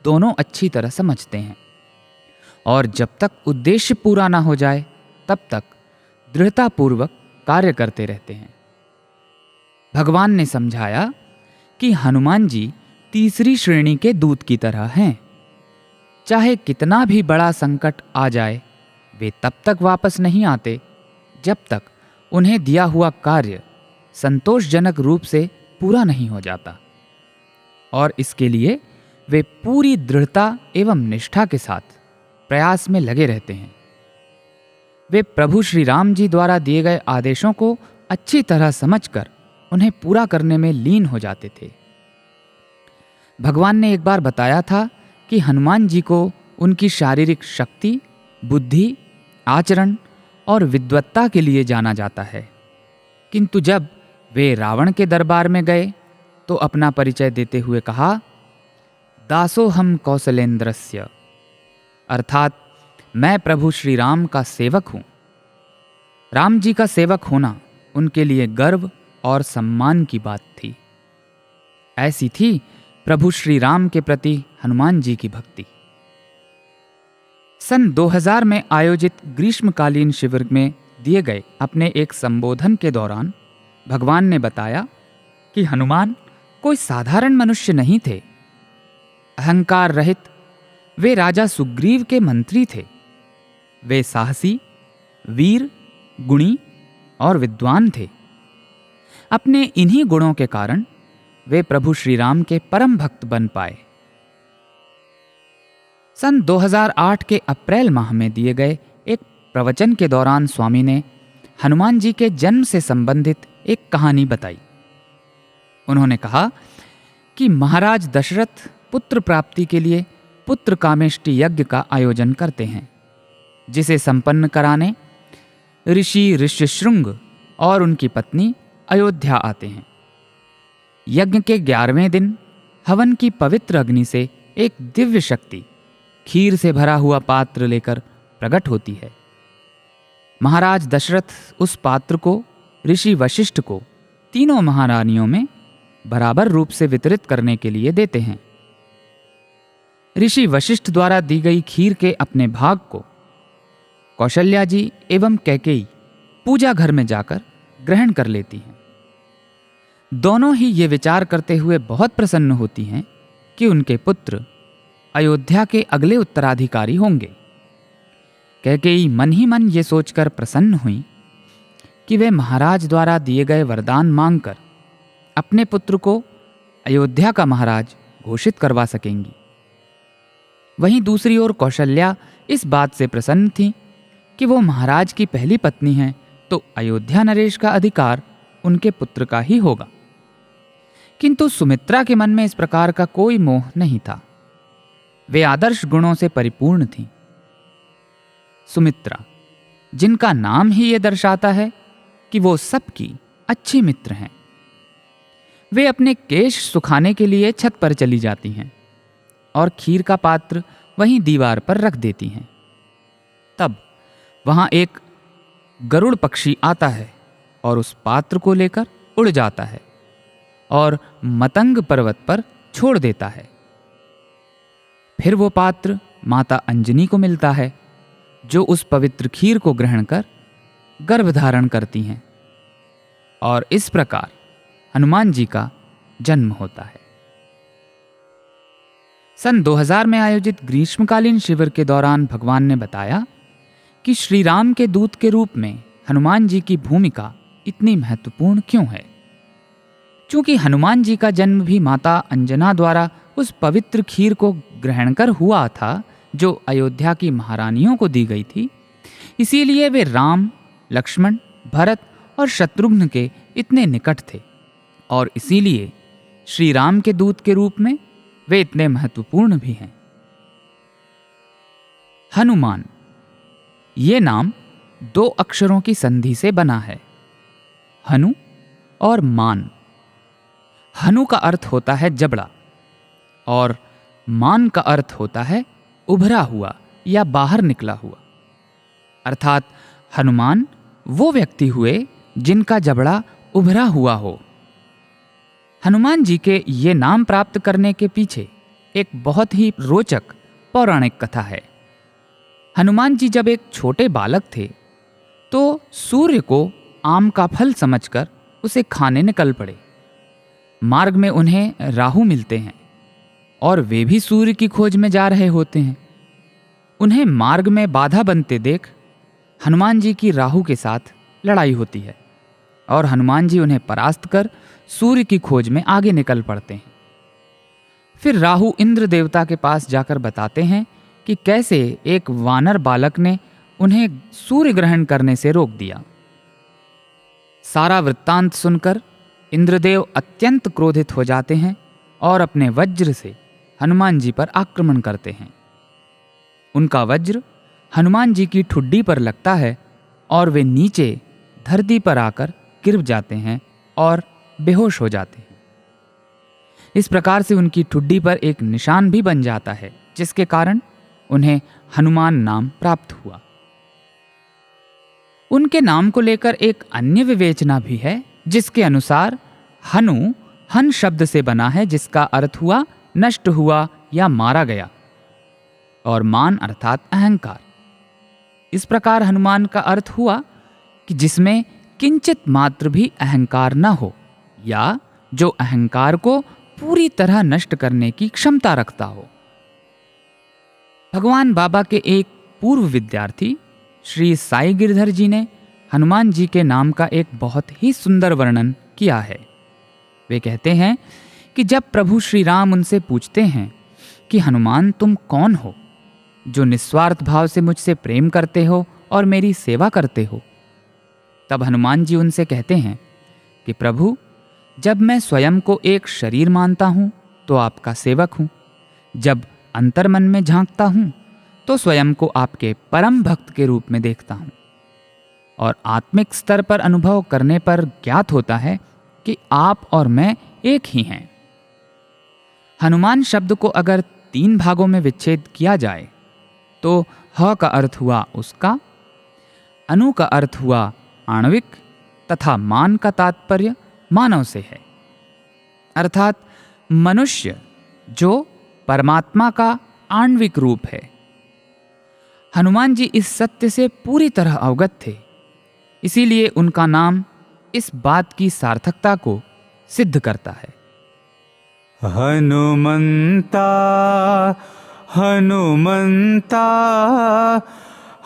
दोनों अच्छी तरह समझते हैं और जब तक उद्देश्य पूरा ना हो जाए तब तक दृढ़तापूर्वक कार्य करते रहते हैं। भगवान ने समझाया कि हनुमान जी तीसरी श्रेणी के दूत की तरह हैं। चाहे कितना भी बड़ा संकट आ जाए, वे तब तक वापस नहीं आते जब तक उन्हें दिया हुआ कार्य संतोषजनक रूप से पूरा नहीं हो जाता, और इसके लिए वे पूरी दृढ़ता एवं निष्ठा के साथ प्रयास में लगे रहते हैं। वे प्रभु श्री राम जी द्वारा दिए गए आदेशों को अच्छी तरह समझकर उन्हें पूरा करने में लीन हो जाते थे। भगवान ने एक बार बताया था कि हनुमान जी को उनकी शारीरिक शक्ति, बुद्धि, आचरण और विद्वत्ता के लिए जाना जाता है, किंतु जब वे रावण के दरबार में गए तो अपना परिचय देते हुए कहा, दासोहम कौशलेंद्रस्य, अर्थात मैं प्रभु श्री राम का सेवक हूं। राम जी का सेवक होना उनके लिए गर्व और सम्मान की बात थी। ऐसी थी प्रभु श्री राम के प्रति हनुमान जी की भक्ति। सन 2000 में आयोजित ग्रीष्मकालीन शिविर में दिए गए अपने एक संबोधन के दौरान भगवान ने बताया कि हनुमान कोई साधारण मनुष्य नहीं थे। अहंकार रहित वे राजा सुग्रीव के मंत्री थे। वे साहसी, वीर, गुणी और विद्वान थे। अपने इन्हीं गुणों के कारण वे प्रभु श्री राम के परम भक्त बन पाए। सन 2008 के अप्रैल माह में दिए गए एक प्रवचन के दौरान स्वामी ने हनुमान जी के जन्म से संबंधित एक कहानी बताई। उन्होंने कहा कि महाराज दशरथ पुत्र प्राप्ति के लिए पुत्र कामेष्टि यज्ञ का आयोजन करते हैं, जिसे संपन्न कराने ऋषि ऋष्यशृंग और उनकी पत्नी अयोध्या आते हैं। यज्ञ के 11वें दिन हवन की पवित्र अग्नि से एक दिव्य शक्ति खीर से भरा हुआ पात्र लेकर प्रकट होती है। महाराज दशरथ उस पात्र को ऋषि वशिष्ठ को तीनों महारानियों में बराबर रूप से वितरित करने के लिए देते हैं। ऋषि वशिष्ठ द्वारा दी गई खीर के अपने भाग को कौशल्या जी एवं कैकेयी पूजा घर में जाकर ग्रहण कर लेती हैं। दोनों ही ये विचार करते हुए बहुत प्रसन्न होती हैं कि उनके पुत्र अयोध्या के अगले उत्तराधिकारी होंगे। कैकेयी मन ही मन ये सोचकर प्रसन्न हुई कि वे महाराज द्वारा दिए गए वरदान मांगकर अपने पुत्र को अयोध्या का महाराज घोषित करवा सकेंगी। वहीं दूसरी ओर कौशल्या इस बात से प्रसन्न थी कि वो महाराज की पहली पत्नी हैं, तो अयोध्या नरेश का अधिकार उनके पुत्र का ही होगा। किंतु सुमित्रा के मन में इस प्रकार का कोई मोह नहीं था। वे आदर्श गुणों से परिपूर्ण थीं। सुमित्रा, जिनका नाम ही ये दर्शाता है कि वो सबकी अच्छी मित्र हैं। वे अपने केश सुखाने के लिए छत पर चली जाती हैं और खीर का पात्र वहीं दीवार पर रख देती हैं। तब वहां एक गरुड़ पक्षी आता है और उस पात्र को लेकर उड़ जाता है और मतंग पर्वत पर छोड़ देता है। फिर वो पात्र माता अंजनी को मिलता है, जो उस पवित्र खीर को ग्रहण कर गर्भ धारण करती हैं, और इस प्रकार हनुमान जी का जन्म होता है। सन 2000 में आयोजित ग्रीष्मकालीन शिविर के दौरान भगवान ने बताया कि श्री राम के दूत के रूप में हनुमान जी की भूमिका इतनी महत्वपूर्ण क्यों है। चूंकि हनुमान जी का जन्म भी माता अंजना द्वारा उस पवित्र खीर को ग्रहण कर हुआ था जो अयोध्या की महारानियों को दी गई थी, इसीलिए वे राम, लक्ष्मण, भरत और शत्रुघ्न के इतने निकट थे, और इसीलिए श्री राम के दूत के रूप में वे इतने महत्वपूर्ण भी हैं। हनुमान ये नाम 2 अक्षरों की संधि से बना है, हनु और मान। हनु का अर्थ होता है जबड़ा और मान का अर्थ होता है उभरा हुआ या बाहर निकला हुआ। अर्थात हनुमान वो व्यक्ति हुए जिनका जबड़ा उभरा हुआ हो। हनुमान जी के ये नाम प्राप्त करने के पीछे एक बहुत ही रोचक पौराणिक कथा है। हनुमान जी जब एक छोटे बालक थे तो सूर्य को आम का फल समझकर उसे खाने निकल पड़े। मार्ग में उन्हें राहु मिलते हैं और वे भी सूर्य की खोज में जा रहे होते हैं। उन्हें मार्ग में बाधा बनते देख हनुमान जी की राहु के साथ लड़ाई होती है और हनुमान जी उन्हें परास्त कर सूर्य की खोज में आगे निकल पड़ते हैं। फिर राहु इंद्र देवता के पास जाकर बताते हैं कि कैसे एक वानर बालक ने उन्हें सूर्य ग्रहण करने से रोक दिया। सारा वृत्तांत सुनकर इंद्रदेव अत्यंत क्रोधित हो जाते हैं और अपने वज्र से हनुमान जी पर आक्रमण करते हैं। उनका वज्र हनुमान जी की ठुड्डी पर लगता है और वे नीचे धरती पर आकर गिर जाते हैं और बेहोश हो जाते हैं। इस प्रकार से उनकी ठुड्डी पर एक निशान भी बन जाता है, जिसके कारण उन्हें हनुमान नाम प्राप्त हुआ। उनके नाम को लेकर एक अन्य विवेचना भी है, जिसके अनुसार हनु हन शब्द से बना है, जिसका अर्थ हुआ नष्ट हुआ या मारा गया, और मान अर्थात अहंकार। इस प्रकार हनुमान का अर्थ हुआ कि जिसमें किंचित मात्र भी अहंकार न हो, या जो अहंकार को पूरी तरह नष्ट करने की क्षमता रखता हो। भगवान बाबा के एक पूर्व विद्यार्थी श्री साई गिरधर जी ने हनुमान जी के नाम का एक बहुत ही सुंदर वर्णन किया है। वे कहते हैं कि जब प्रभु श्री राम उनसे पूछते हैं कि हनुमान तुम कौन हो, जो निस्वार्थ भाव से मुझसे प्रेम करते हो और मेरी सेवा करते हो, तब हनुमान जी उनसे कहते हैं कि प्रभु, जब मैं स्वयं को एक शरीर मानता हूं तो आपका सेवक हूं, जब अंतर्मन में झांकता हूं तो स्वयं को आपके परम भक्त के रूप में देखता हूं, और आत्मिक स्तर पर अनुभव करने पर ज्ञात होता है कि आप और मैं एक ही हैं। हनुमान शब्द को अगर 3 भागों में विच्छेद किया जाए तो ह का अर्थ हुआ उसका, अनु का अर्थ हुआ आणविक, तथा मान का तात्पर्य मानव से है, अर्थात मनुष्य जो परमात्मा का आणविक रूप है। हनुमान जी इस सत्य से पूरी तरह अवगत थे, इसीलिए उनका नाम इस बात की सार्थकता को सिद्ध करता है। हनुमंता हनुमंता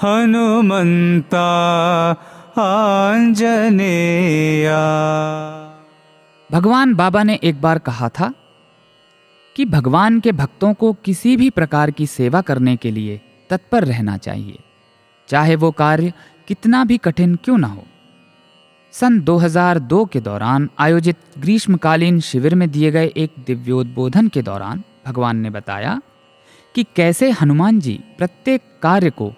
हनुमंता आंजनेया। भगवान बाबा ने एक बार कहा था कि भगवान के भक्तों को किसी भी प्रकार की सेवा करने के लिए तत्पर रहना चाहिए, चाहे वो कार्य कितना भी कठिन क्यों ना हो। सन 2002 के दौरान आयोजित ग्रीष्मकालीन शिविर में दिए गए एक दिव्योद्बोधन के दौरान भगवान ने बताया कि कैसे हनुमान जी प्रत्येक कार्य को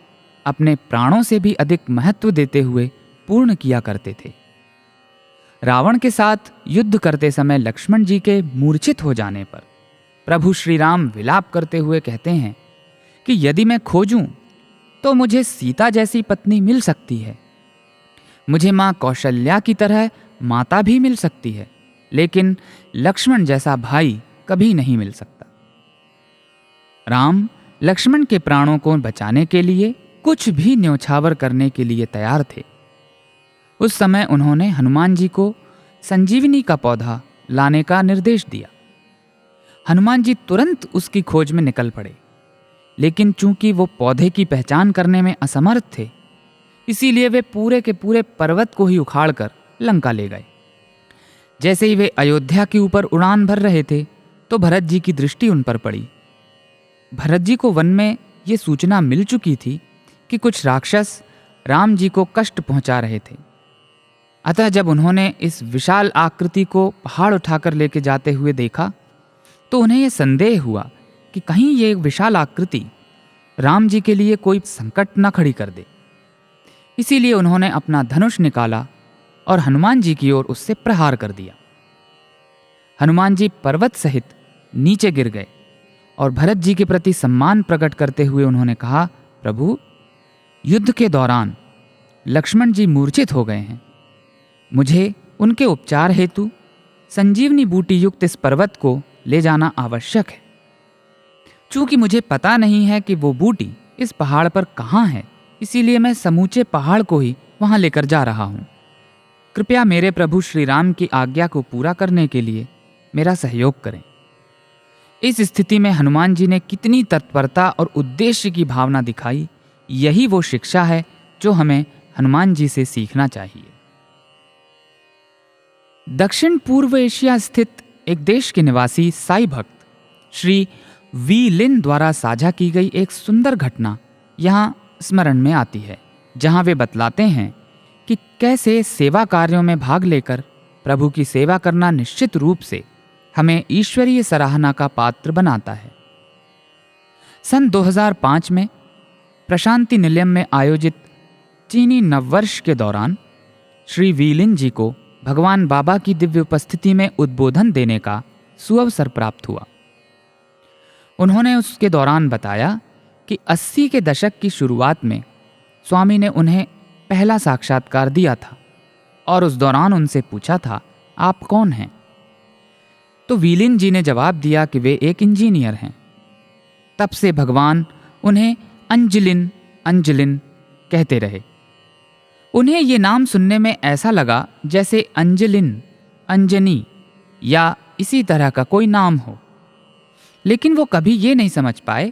अपने प्राणों से भी अधिक महत्व देते हुए पूर्ण किया करते थे। रावण के साथ युद्ध करते समय लक्ष्मण जी के मूर्छित हो जाने पर प्रभु श्री राम विलाप करते हुए कहते हैं कि यदि मैं खोजूं तो मुझे सीता जैसी पत्नी मिल सकती है, मुझे माँ कौशल्या की तरह माता भी मिल सकती है, लेकिन लक्ष्मण जैसा भाई कभी नहीं मिल सकता। राम लक्ष्मण के प्राणों को बचाने के लिए कुछ भी न्योछावर करने के लिए तैयार थे। उस समय उन्होंने हनुमान जी को संजीवनी का पौधा लाने का निर्देश दिया। हनुमान जी तुरंत उसकी खोज में निकल पड़े, लेकिन चूंकि वो पौधे की पहचान करने में असमर्थ थे, इसीलिए वे पूरे के पूरे पर्वत को ही उखाड़कर लंका ले गए। जैसे ही वे अयोध्या के ऊपर उड़ान भर रहे थे तो भरत जी की दृष्टि उन पर पड़ी। भरत जी को वन में ये सूचना मिल चुकी थी कि कुछ राक्षस राम जी को कष्ट पहुंचा रहे थे। अतः जब उन्होंने इस विशाल आकृति को पहाड़ उठाकर लेके जाते हुए देखा तो उन्हें यह संदेह हुआ कि कहीं ये विशाल आकृति राम जी के लिए कोई संकट न खड़ी कर दे। इसीलिए उन्होंने अपना धनुष निकाला और हनुमान जी की ओर उससे प्रहार कर दिया। हनुमान जी पर्वत सहित नीचे गिर गए और भरत जी के प्रति सम्मान प्रकट करते हुए उन्होंने कहा, प्रभु, युद्ध के दौरान लक्ष्मण जी मूर्छित हो गए हैं। मुझे उनके उपचार हेतु संजीवनी बूटी युक्त इस पर्वत को ले जाना आवश्यक है। चूंकि मुझे पता नहीं है कि वो बूटी इस पहाड़ पर कहाँ है, इसीलिए मैं समूचे पहाड़ को ही वहां लेकर जा रहा हूं। कृपया मेरे प्रभु श्री राम की आज्ञा को पूरा करने के लिए मेरा सहयोग करें। इस स्थिति में हनुमान जी ने कितनी तत्परता और उद्देश्य की भावना दिखाई, यही वो शिक्षा है जो हमें हनुमान जी से सीखना चाहिए। दक्षिण पूर्व एशिया स्थित एक देश के निवासी साई भक्त श्री वी लिन द्वारा साझा की गई एक सुंदर घटना यहाँ स्मरण में आती है, जहाँ वे बतलाते हैं कि कैसे सेवा कार्यों में भाग लेकर प्रभु की सेवा करना निश्चित रूप से हमें ईश्वरीय सराहना का पात्र बनाता है। सन 2005 में प्रशांति निलयम में आयोजित चीनी नववर्ष के दौरान श्री वीलिन जी को भगवान बाबा की दिव्य उपस्थिति में उद्बोधन देने का सुअवसर प्राप्त हुआ। उन्होंने उसके दौरान बताया कि 80 के दशक की शुरुआत में स्वामी ने उन्हें पहला साक्षात्कार दिया था और उस दौरान उनसे पूछा था, आप कौन हैं? तो वीलिन जी ने जवाब दिया कि वे एक इंजीनियर हैं। तब से भगवान उन्हें अंजलिन अंजलिन कहते रहे। उन्हें ये नाम सुनने में ऐसा लगा जैसे अंजलिन, अंजनी या इसी तरह का कोई नाम हो, लेकिन वो कभी ये नहीं समझ पाए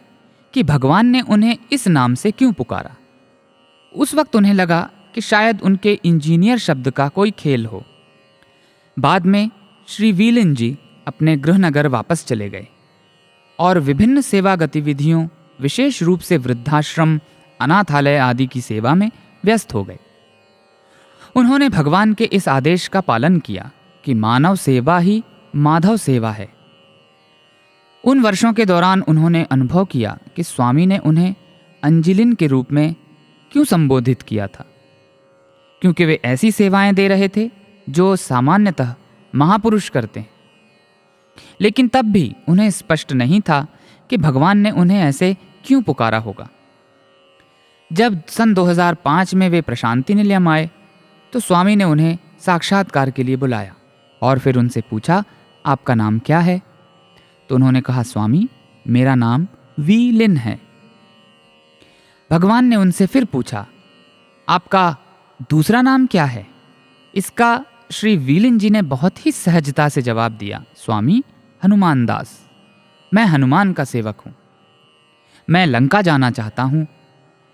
कि भगवान ने उन्हें इस नाम से क्यों पुकारा। उस वक्त उन्हें लगा कि शायद उनके इंजीनियर शब्द का कोई खेल हो। बाद में श्री वीलिन जी अपने गृहनगर वापस चले गए और विभिन्न सेवा गतिविधियों, विशेष रूप से वृद्धाश्रम, अनाथालय आदि की सेवा में व्यस्त हो गए। उन्होंने भगवान के इस आदेश का पालन किया कि मानव सेवा ही माधव सेवा है। उन वर्षों के दौरान उन्होंने अनुभव किया कि स्वामी ने उन्हें अंजलिन के रूप में क्यों संबोधित किया था, क्योंकि वे ऐसी सेवाएं दे रहे थे जो सामान्यतः महापुरुष करते हैं। लेकिन तब भी उन्हें स्पष्ट नहीं था कि भगवान ने उन्हें ऐसे क्यों पुकारा होगा। जब सन 2005 में वे प्रशांति निलयम आए तो स्वामी ने उन्हें साक्षात्कार के लिए बुलाया और फिर उनसे पूछा, आपका नाम क्या है? तो उन्होंने कहा, स्वामी, मेरा नाम वी लिन है। भगवान ने उनसे फिर पूछा, आपका दूसरा नाम क्या है? इसका श्री वीलिन जी ने बहुत ही सहजता से जवाब दिया, स्वामी, हनुमान दास। मैं हनुमान का सेवक हूं। मैं लंका जाना चाहता हूं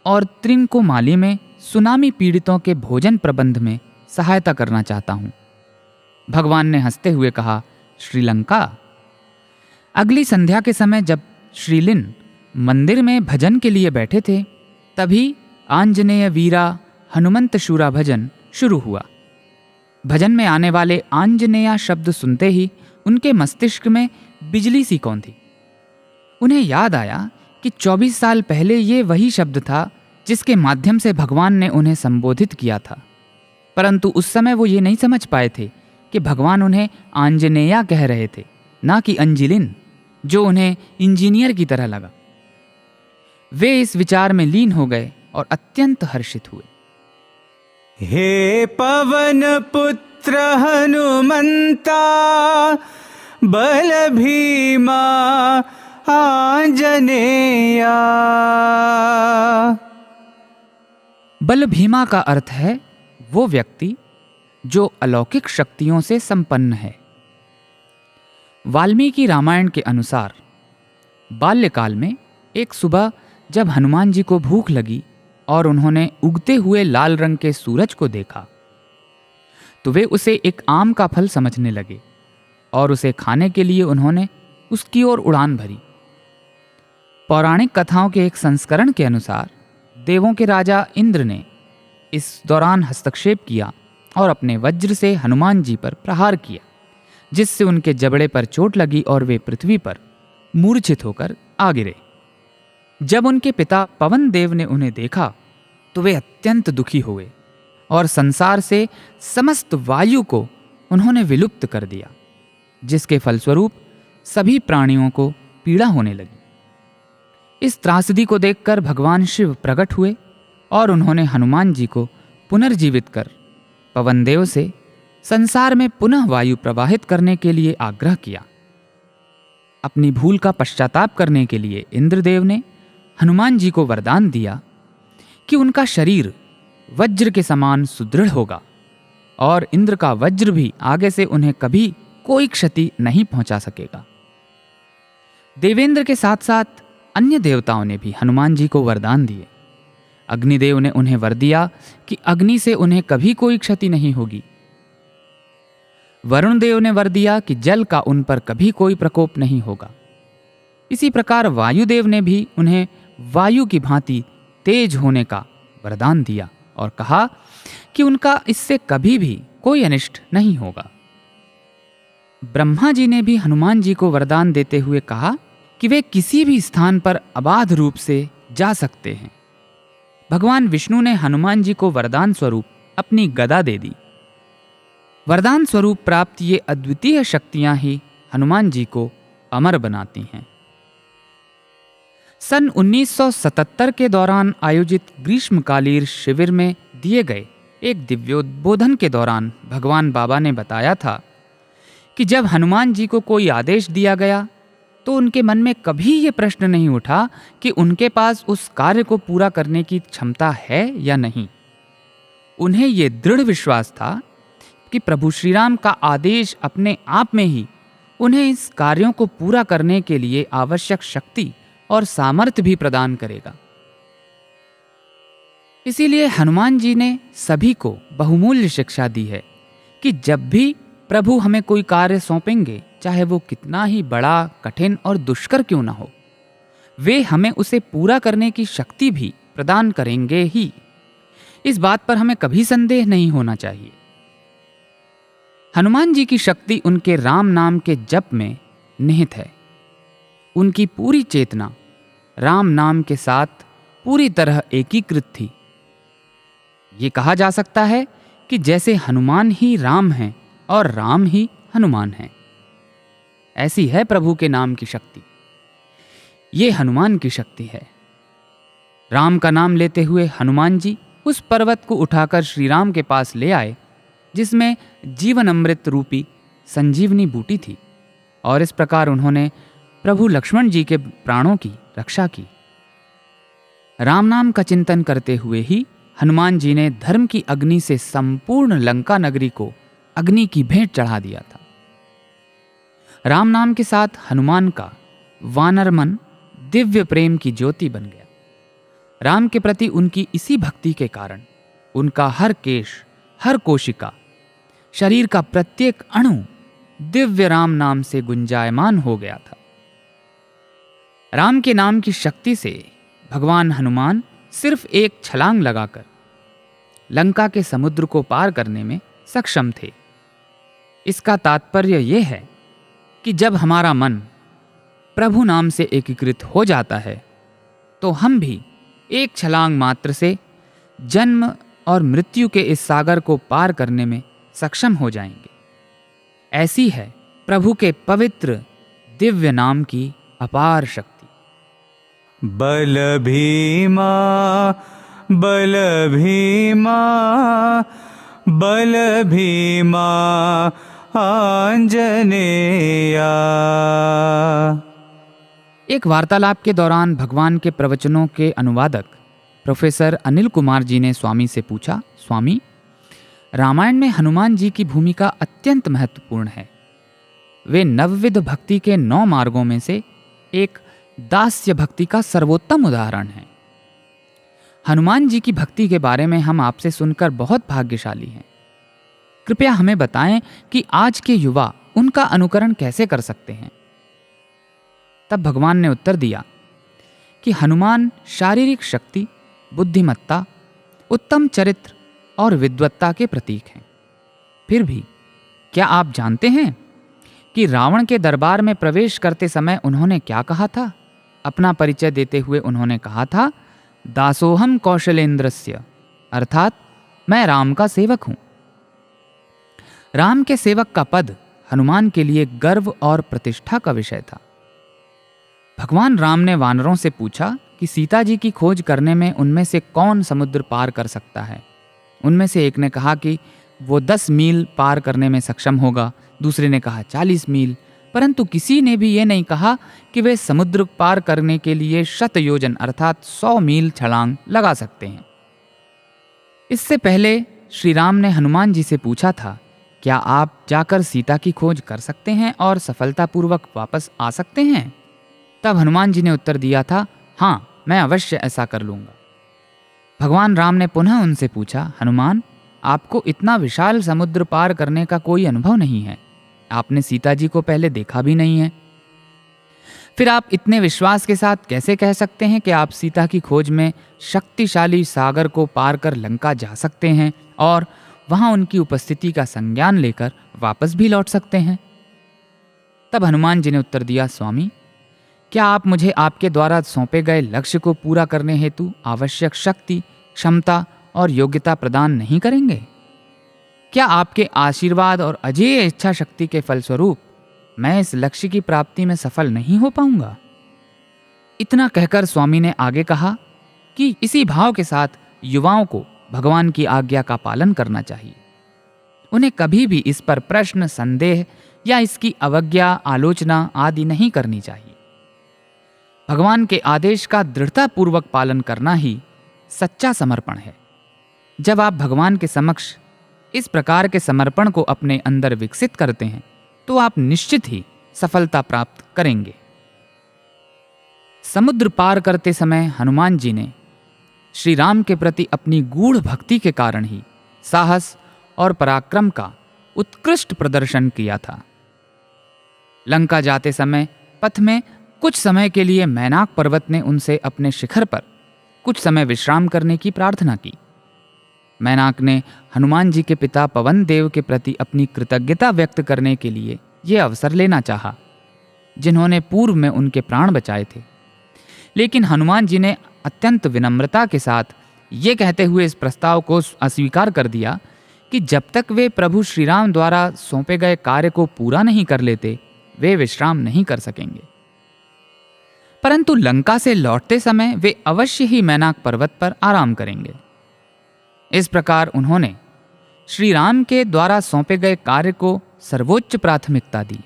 और त्रिंकोमाली में सुनामी पीड़ितों के भोजन प्रबंध में सहायता करना चाहता हूं। भगवान ने हंसते हुए कहा, श्रीलंका? अगली संध्या के समय जब श्रीलिन मंदिर में भजन के लिए बैठे थे, तभी आंजनेय वीरा हनुमंत शूरा भजन शुरू हुआ। भजन में आने वाले आंजनेया शब्द सुनते ही उनके मस्तिष्क में बिजली सी कौंधी। उन्हें याद आया कि 24 साल पहले ये वही शब्द था जिसके माध्यम से भगवान ने उन्हें संबोधित किया था, परंतु उस समय वो ये नहीं समझ पाए थे कि भगवान उन्हें आंजनेया कह रहे थे, ना कि अंजलिन, जो उन्हें इंजीनियर की तरह लगा। वे इस विचार में लीन हो गए और अत्यंत हर्षित हुए। हे पवन पुत्र हनुमंता, बल भीमा आंजनेया। बल भीमा का अर्थ है वो व्यक्ति जो अलौकिक शक्तियों से संपन्न है। वाल्मीकि रामायण के अनुसार बाल्यकाल में एक सुबह जब हनुमान जी को भूख लगी और उन्होंने उगते हुए लाल रंग के सूरज को देखा तो वे उसे एक आम का फल समझने लगे और उसे खाने के लिए उन्होंने उसकी ओर उड़ान भरी। पौराणिक कथाओं के एक संस्करण के अनुसार देवों के राजा इंद्र ने इस दौरान हस्तक्षेप किया और अपने वज्र से हनुमान जी पर प्रहार किया, जिससे उनके जबड़े पर चोट लगी और वे पृथ्वी पर मूर्छित होकर आ गिरे। जब उनके पिता पवन देव ने उन्हें देखा तो वे अत्यंत दुखी हुए और संसार से समस्त वायु को उन्होंने विलुप्त कर दिया, जिसके फलस्वरूप सभी प्राणियों को पीड़ा होने लगी। इस त्रासदी को देखकर भगवान शिव प्रकट हुए और उन्होंने हनुमान जी को पुनर्जीवित कर पवनदेव से संसार में पुनः वायु प्रवाहित करने के लिए आग्रह किया। अपनी भूल का पश्चाताप करने के लिए इंद्रदेव ने हनुमान जी को वरदान दिया कि उनका शरीर वज्र के समान सुदृढ़ होगा और इंद्र का वज्र भी आगे से उन्हें कभी कोई क्षति नहीं पहुंचा सकेगा। देवेंद्र के साथ साथ अन्य देवताओं ने भी हनुमान जी को वरदान दिए। अग्निदेव ने उन्हें वर दिया कि अग्नि से उन्हें कभी कोई क्षति नहीं होगी। वरुण देव ने वर दिया कि जल का उन पर कभी कोई प्रकोप नहीं होगा। इसी प्रकार वायुदेव ने भी उन्हें वायु की भांति तेज होने का वरदान दिया और कहा कि उनका इससे कभी भी कोई अनिष्ट नहीं होगा। ब्रह्मा जी ने भी हनुमान जी को वरदान देते हुए कहा कि वे किसी भी स्थान पर अबाध रूप से जा सकते हैं। भगवान विष्णु ने हनुमान जी को वरदान स्वरूप अपनी गदा दे दी। वरदान स्वरूप प्राप्त ये अद्वितीय शक्तियां ही हनुमान जी को अमर बनाती हैं। सन 1977 के दौरान आयोजित ग्रीष्मकालीन शिविर में दिए गए एक दिव्योद्बोधन के दौरान भगवान बाबा ने बताया था कि जब हनुमान जी को कोई आदेश दिया गया तो उनके मन में कभी ये प्रश्न नहीं उठा कि उनके पास उस कार्य को पूरा करने की क्षमता है या नहीं। उन्हें ये दृढ़ विश्वास था कि प्रभु श्री राम का आदेश अपने आप में ही उन्हें इस कार्यों को पूरा करने के लिए आवश्यक शक्ति और सामर्थ्य भी प्रदान करेगा। इसीलिए हनुमान जी ने सभी को बहुमूल्य शिक्षा दी है कि जब भी प्रभु हमें कोई कार्य सौंपेंगे, चाहे वो कितना ही बड़ा, कठिन और दुष्कर क्यों ना हो, वे हमें उसे पूरा करने की शक्ति भी प्रदान करेंगे ही। इस बात पर हमें कभी संदेह नहीं होना चाहिए। हनुमान जी की शक्ति उनके राम नाम के जप में निहित है। उनकी पूरी चेतना राम नाम के साथ पूरी तरह एकीकृत थी। ये कहा जा सकता है कि जैसे हनुमान ही राम हैं और राम ही हनुमान हैं, ऐसी है प्रभु के नाम की शक्ति। ये हनुमान की शक्ति है। राम का नाम लेते हुए हनुमान जी उस पर्वत को उठाकर श्री राम के पास ले आए जिसमें जीवन अमृत रूपी संजीवनी बूटी थी, और इस प्रकार उन्होंने प्रभु लक्ष्मण जी के प्राणों की रक्षा की। राम नाम का चिंतन करते हुए ही हनुमान जी ने धर्म की अग्नि से संपूर्ण लंका नगरी को अग्नि की भेंट चढ़ा दिया था। राम नाम के साथ हनुमान का वानर मन दिव्य प्रेम की ज्योति बन गया। राम के प्रति उनकी इसी भक्ति के कारण उनका हर केश, हर कोशिका, शरीर का प्रत्येक अणु दिव्य राम नाम से गुंजायमान हो गया था। राम के नाम की शक्ति से भगवान हनुमान सिर्फ एक छलांग लगाकर लंका के समुद्र को पार करने में सक्षम थे। इसका तात्पर्य यह है कि जब हमारा मन प्रभु नाम से एकीकृत हो जाता है तो हम भी एक छलांग मात्र से जन्म और मृत्यु के इस सागर को पार करने में सक्षम हो जाएंगे। ऐसी है प्रभु के पवित्र दिव्य नाम की अपार शक्ति। बल भीमा बल भीमा बल भीमा आंजनेया। एक वार्तालाप के दौरान भगवान के प्रवचनों के अनुवादक प्रोफेसर अनिल कुमार जी ने स्वामी से पूछा, स्वामी, रामायण में हनुमान जी की भूमिका अत्यंत महत्वपूर्ण है। वे नवविध भक्ति के 9 मार्गों में से एक दास्य भक्ति का सर्वोत्तम उदाहरण है। हनुमान जी की भक्ति के बारे में हम आपसे सुनकर बहुत भाग्यशाली हैं। कृपया हमें बताएं कि आज के युवा उनका अनुकरण कैसे कर सकते हैं। तब भगवान ने उत्तर दिया कि हनुमान शारीरिक शक्ति, बुद्धिमत्ता, उत्तम चरित्र और विद्वत्ता के प्रतीक हैं। फिर भी क्या आप जानते हैं कि रावण के दरबार में प्रवेश करते समय उन्होंने क्या कहा था? अपना परिचय देते हुए उन्होंने कहा था, दासोहम कौशलेंद्रस्य, अर्थात मैं राम का सेवक हूं। राम के सेवक का पद हनुमान के लिए गर्व और प्रतिष्ठा का विषय था। भगवान राम ने वानरों से पूछा कि सीता जी की खोज करने में उनमें से कौन समुद्र पार कर सकता है। उनमें से एक ने कहा कि वो 10 मील पार करने में सक्षम होगा, दूसरे ने कहा 40 मील, परंतु किसी ने भी ये नहीं कहा कि वे समुद्र पार करने के लिए 100 योजन अर्थात 100 मील छलांग लगा सकते हैं। इससे पहले श्री राम ने हनुमान जी से पूछा था, क्या आप जाकर सीता की खोज कर सकते हैं और सफलतापूर्वक वापस आ सकते हैं? तब हनुमान जी ने उत्तर दिया था, हाँ, मैं अवश्य ऐसा कर लूंगा। भगवान राम ने पुनः उनसे पूछा, हनुमान, आपको इतना विशाल समुद्र पार करने का कोई अनुभव नहीं है, आपने सीता जी को पहले देखा भी नहीं है, फिर आप इतने विश्वास के साथ कैसे कह सकते हैं कि आप सीता की खोज में शक्तिशाली सागर को पार कर लंका जा सकते हैं और वहां उनकी उपस्थिति का संज्ञान लेकर वापस भी लौट सकते हैं? तब हनुमान जी ने उत्तर दिया, स्वामी, क्या आप मुझे आपके द्वारा सौंपे गए लक्ष्य को पूरा करने हेतु आवश्यक शक्ति, क्षमता और योग्यता प्रदान नहीं करेंगे? क्या आपके आशीर्वाद और अजेय इच्छा शक्ति के फलस्वरूप मैं इस लक्ष्य की प्राप्ति में सफल नहीं हो पाऊंगा? इतना कहकर स्वामी ने आगे कहा कि इसी भाव के साथ युवाओं को भगवान की आज्ञा का पालन करना चाहिए। उन्हें कभी भी इस पर प्रश्न, संदेह या इसकी अवज्ञा, आलोचना आदि नहीं करनी चाहिए। भगवान के आदेश का दृढ़तापूर्वक पालन करना ही सच्चा समर्पण है। जब आप भगवान के समक्ष इस प्रकार के समर्पण को अपने अंदर विकसित करते हैं तो आप निश्चित ही सफलता प्राप्त करेंगे। समुद्र पार करते समय हनुमान जी ने श्री राम के प्रति अपनी गूढ़ भक्ति के कारण ही साहस और पराक्रम का उत्कृष्ट प्रदर्शन किया था। लंका जाते समय पथ में कुछ समय के लिए मैनाक पर्वत ने उनसे अपने शिखर पर कुछ समय विश्राम करने की प्रार्थना की। मैनाक ने हनुमान जी के पिता पवन देव के प्रति अपनी कृतज्ञता व्यक्त करने के लिए यह अवसर लेना चाहा, जिन्होंने पूर्व में उनके प्राण बचाए थे। लेकिन हनुमान जी ने अत्यंत विनम्रता के साथ ये कहते हुए इस प्रस्ताव को अस्वीकार कर दिया कि जब तक वे प्रभु श्री राम द्वारा सौंपे गए कार्य को पूरा नहीं कर लेते, वे विश्राम नहीं कर सकेंगे। परंतु लंका से लौटते समय वे अवश्य ही मैनाक पर्वत पर आराम करेंगे। इस प्रकार उन्होंने श्री राम के द्वारा सौंपे गए कार्य को सर्वोच्च प्राथमिकता दी।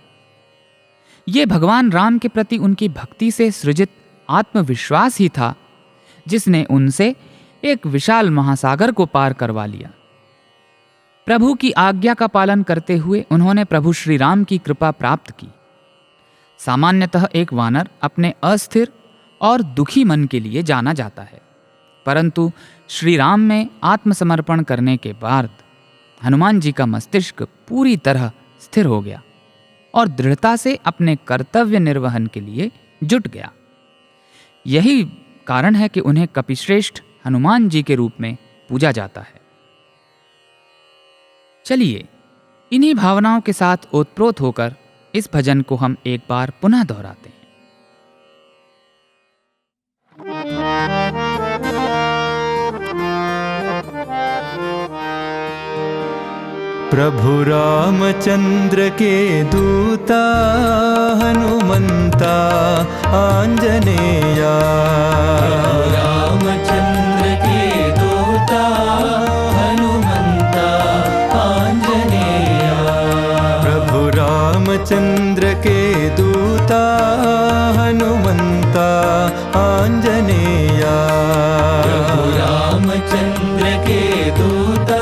ये भगवान राम के प्रति उनकी भक्ति से सृजित आत्मविश्वास ही था जिसने उनसे एक विशाल महासागर को पार करवा लिया। प्रभु की आज्ञा का पालन करते हुए उन्होंने प्रभु श्री राम की कृपा प्राप्त की। सामान्यतः एक वानर अपने अस्थिर और दुखी मन के लिए जाना जाता है, परंतु श्री राम में आत्मसमर्पण करने के बाद हनुमान जी का मस्तिष्क पूरी तरह स्थिर हो गया और दृढ़ता से अपने कर्तव्य निर्वहन के लिए जुट गया। यही कारण है कि उन्हें कपिश्रेष्ठ हनुमान जी के रूप में पूजा जाता है। चलिए इन्हीं भावनाओं के साथ ओतप्रोत होकर इस भजन को हम एक बार पुनः दोहराते हैं। प्रभु रामचंद्र के दूता हनुमंता आंजनेया, रामचंद्र के रामचंद्र के दूता हनुमंता आंजनेया। प्रभु रामचंद्र के दूता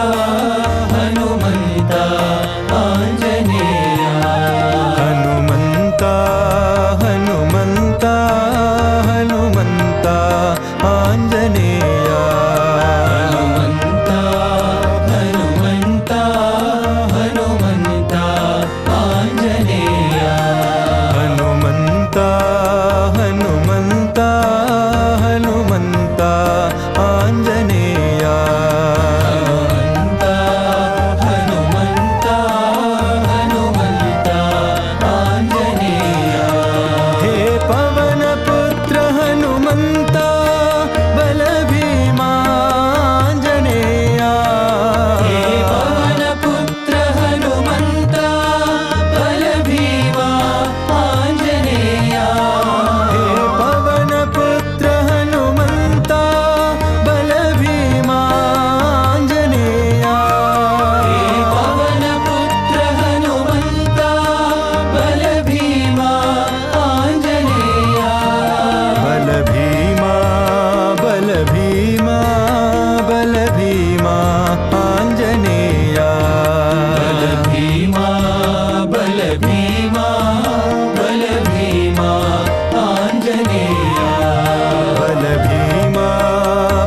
हनुमंता आंजनेया। हनुमंता हनुमंता हनुमंता आंजनेया। हनुमंता हनुमंता हनुमंता आंजनेया। हनुमंता हनुमंता हनुमंता आंजनेया। हनुमंता हनुमंता हनुमंता आंजनेया। हे पवन पुत्र हनुमंता बल भीमांजनेया। हे पवन पुत्र हनुमंता बल भीमा आंजनेया। हे पवन पुत्र हनुमंता बल भीमांजनेया। हे पवन पुत्र हनुमंता बल भीमा आंजनेया। बल भीमा बल भीमा बल भीमा आंजनेया। बल भीमा बल भीमा बल भीमा आंजनेया। बल भीमा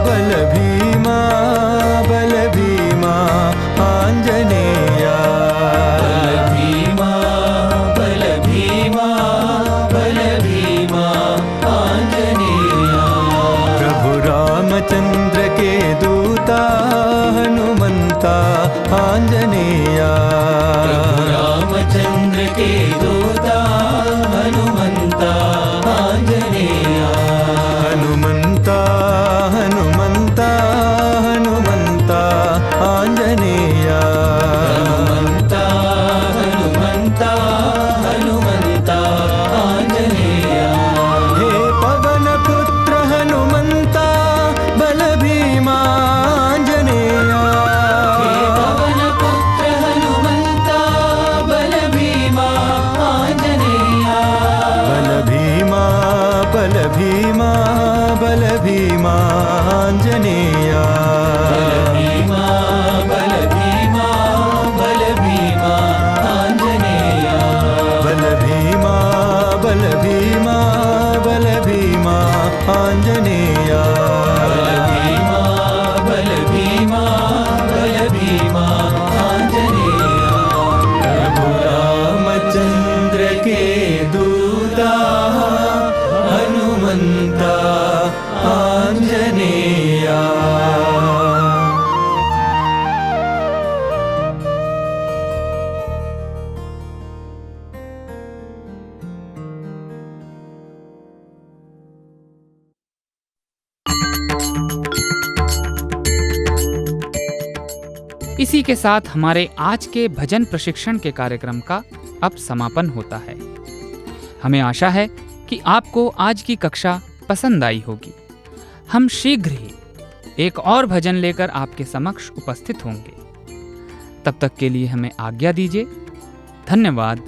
बल भीमा बल भीमा आंजनेया। बल भीमा बल भीमा बल भीमा आंजनेया। प्रभु रामचंद्र के दूता हनुमंता आंजनेया। प्रभु रामचंद्र के दूता हनुमंता आंजनेया। हनुमंता हनुमंता हनुमंता आंजनेया। हनुमंता हनुमंता हनुमंता आंजनेया। हे पवन पुत्र हनुमंता बल भीमांजनेया। हे पवन पुत्र हनुमंता बल भीमा आंजनेया। बल भीमा बल भीमा बल भीमा आंजनेया। बल भीमा बल भीमा बल भीमा आंजनेया। बल भीमा बल भीमा बल भीमा आंजनेया। बल भीमा बल भीमा बल भीमा आंजनेया। प्रभु रामचंद्र के दूता हनुमंता आंजनेया। इसी के साथ हमारे आज के भजन प्रशिक्षण के कार्यक्रम का अब समापन होता है। हमें आशा है कि आपको आज की कक्षा पसंद आई होगी। हम शीघ्र ही एक और भजन लेकर आपके समक्ष उपस्थित होंगे। तब तक के लिए हमें आज्ञा दीजिए। धन्यवाद।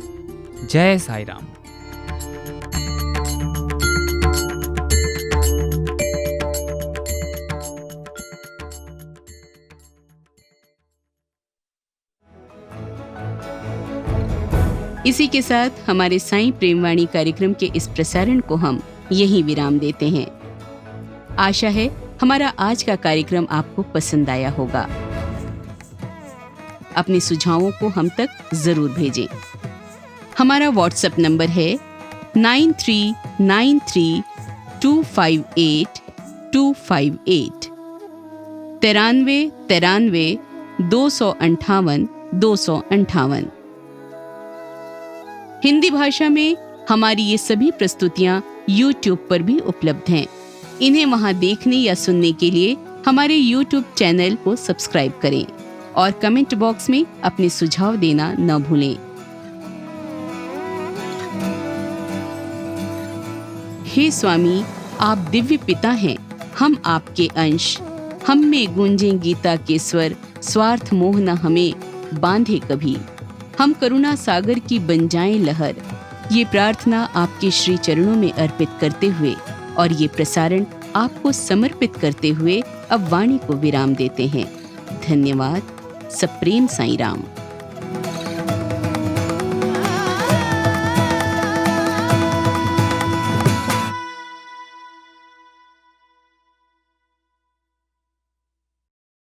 जय साईं राम। इसी के साथ हमारे साईं प्रेमवाणी कार्यक्रम के इस प्रसारण को हम यहीं विराम देते हैं। आशा है हमारा आज का कार्यक्रम आपको पसंद आया होगा। अपने सुझावों को हम तक जरूर भेजें। हमारा व्हाट्सएप नंबर है 9393258258 93 258 258। हिंदी भाषा में हमारी ये सभी प्रस्तुतियां YouTube पर भी उपलब्ध हैं। इन्हें वहां देखने या सुनने के लिए हमारे YouTube चैनल को सब्सक्राइब करें और कमेंट बॉक्स में अपने सुझाव देना न भूलें। हे स्वामी, आप दिव्य पिता हैं, हम आपके अंश। हम में गूंजें गीता के स्वर, स्वार्थ मोह न हमें बांधे कभी। हम करुणा सागर की बन जाएं लहर। ये प्रार्थना आपके श्री चरणों में अर्पित करते हुए और ये प्रसारण आपको समर्पित करते हुए अब वाणी को विराम देते हैं। धन्यवाद। सप्रेम साईं राम।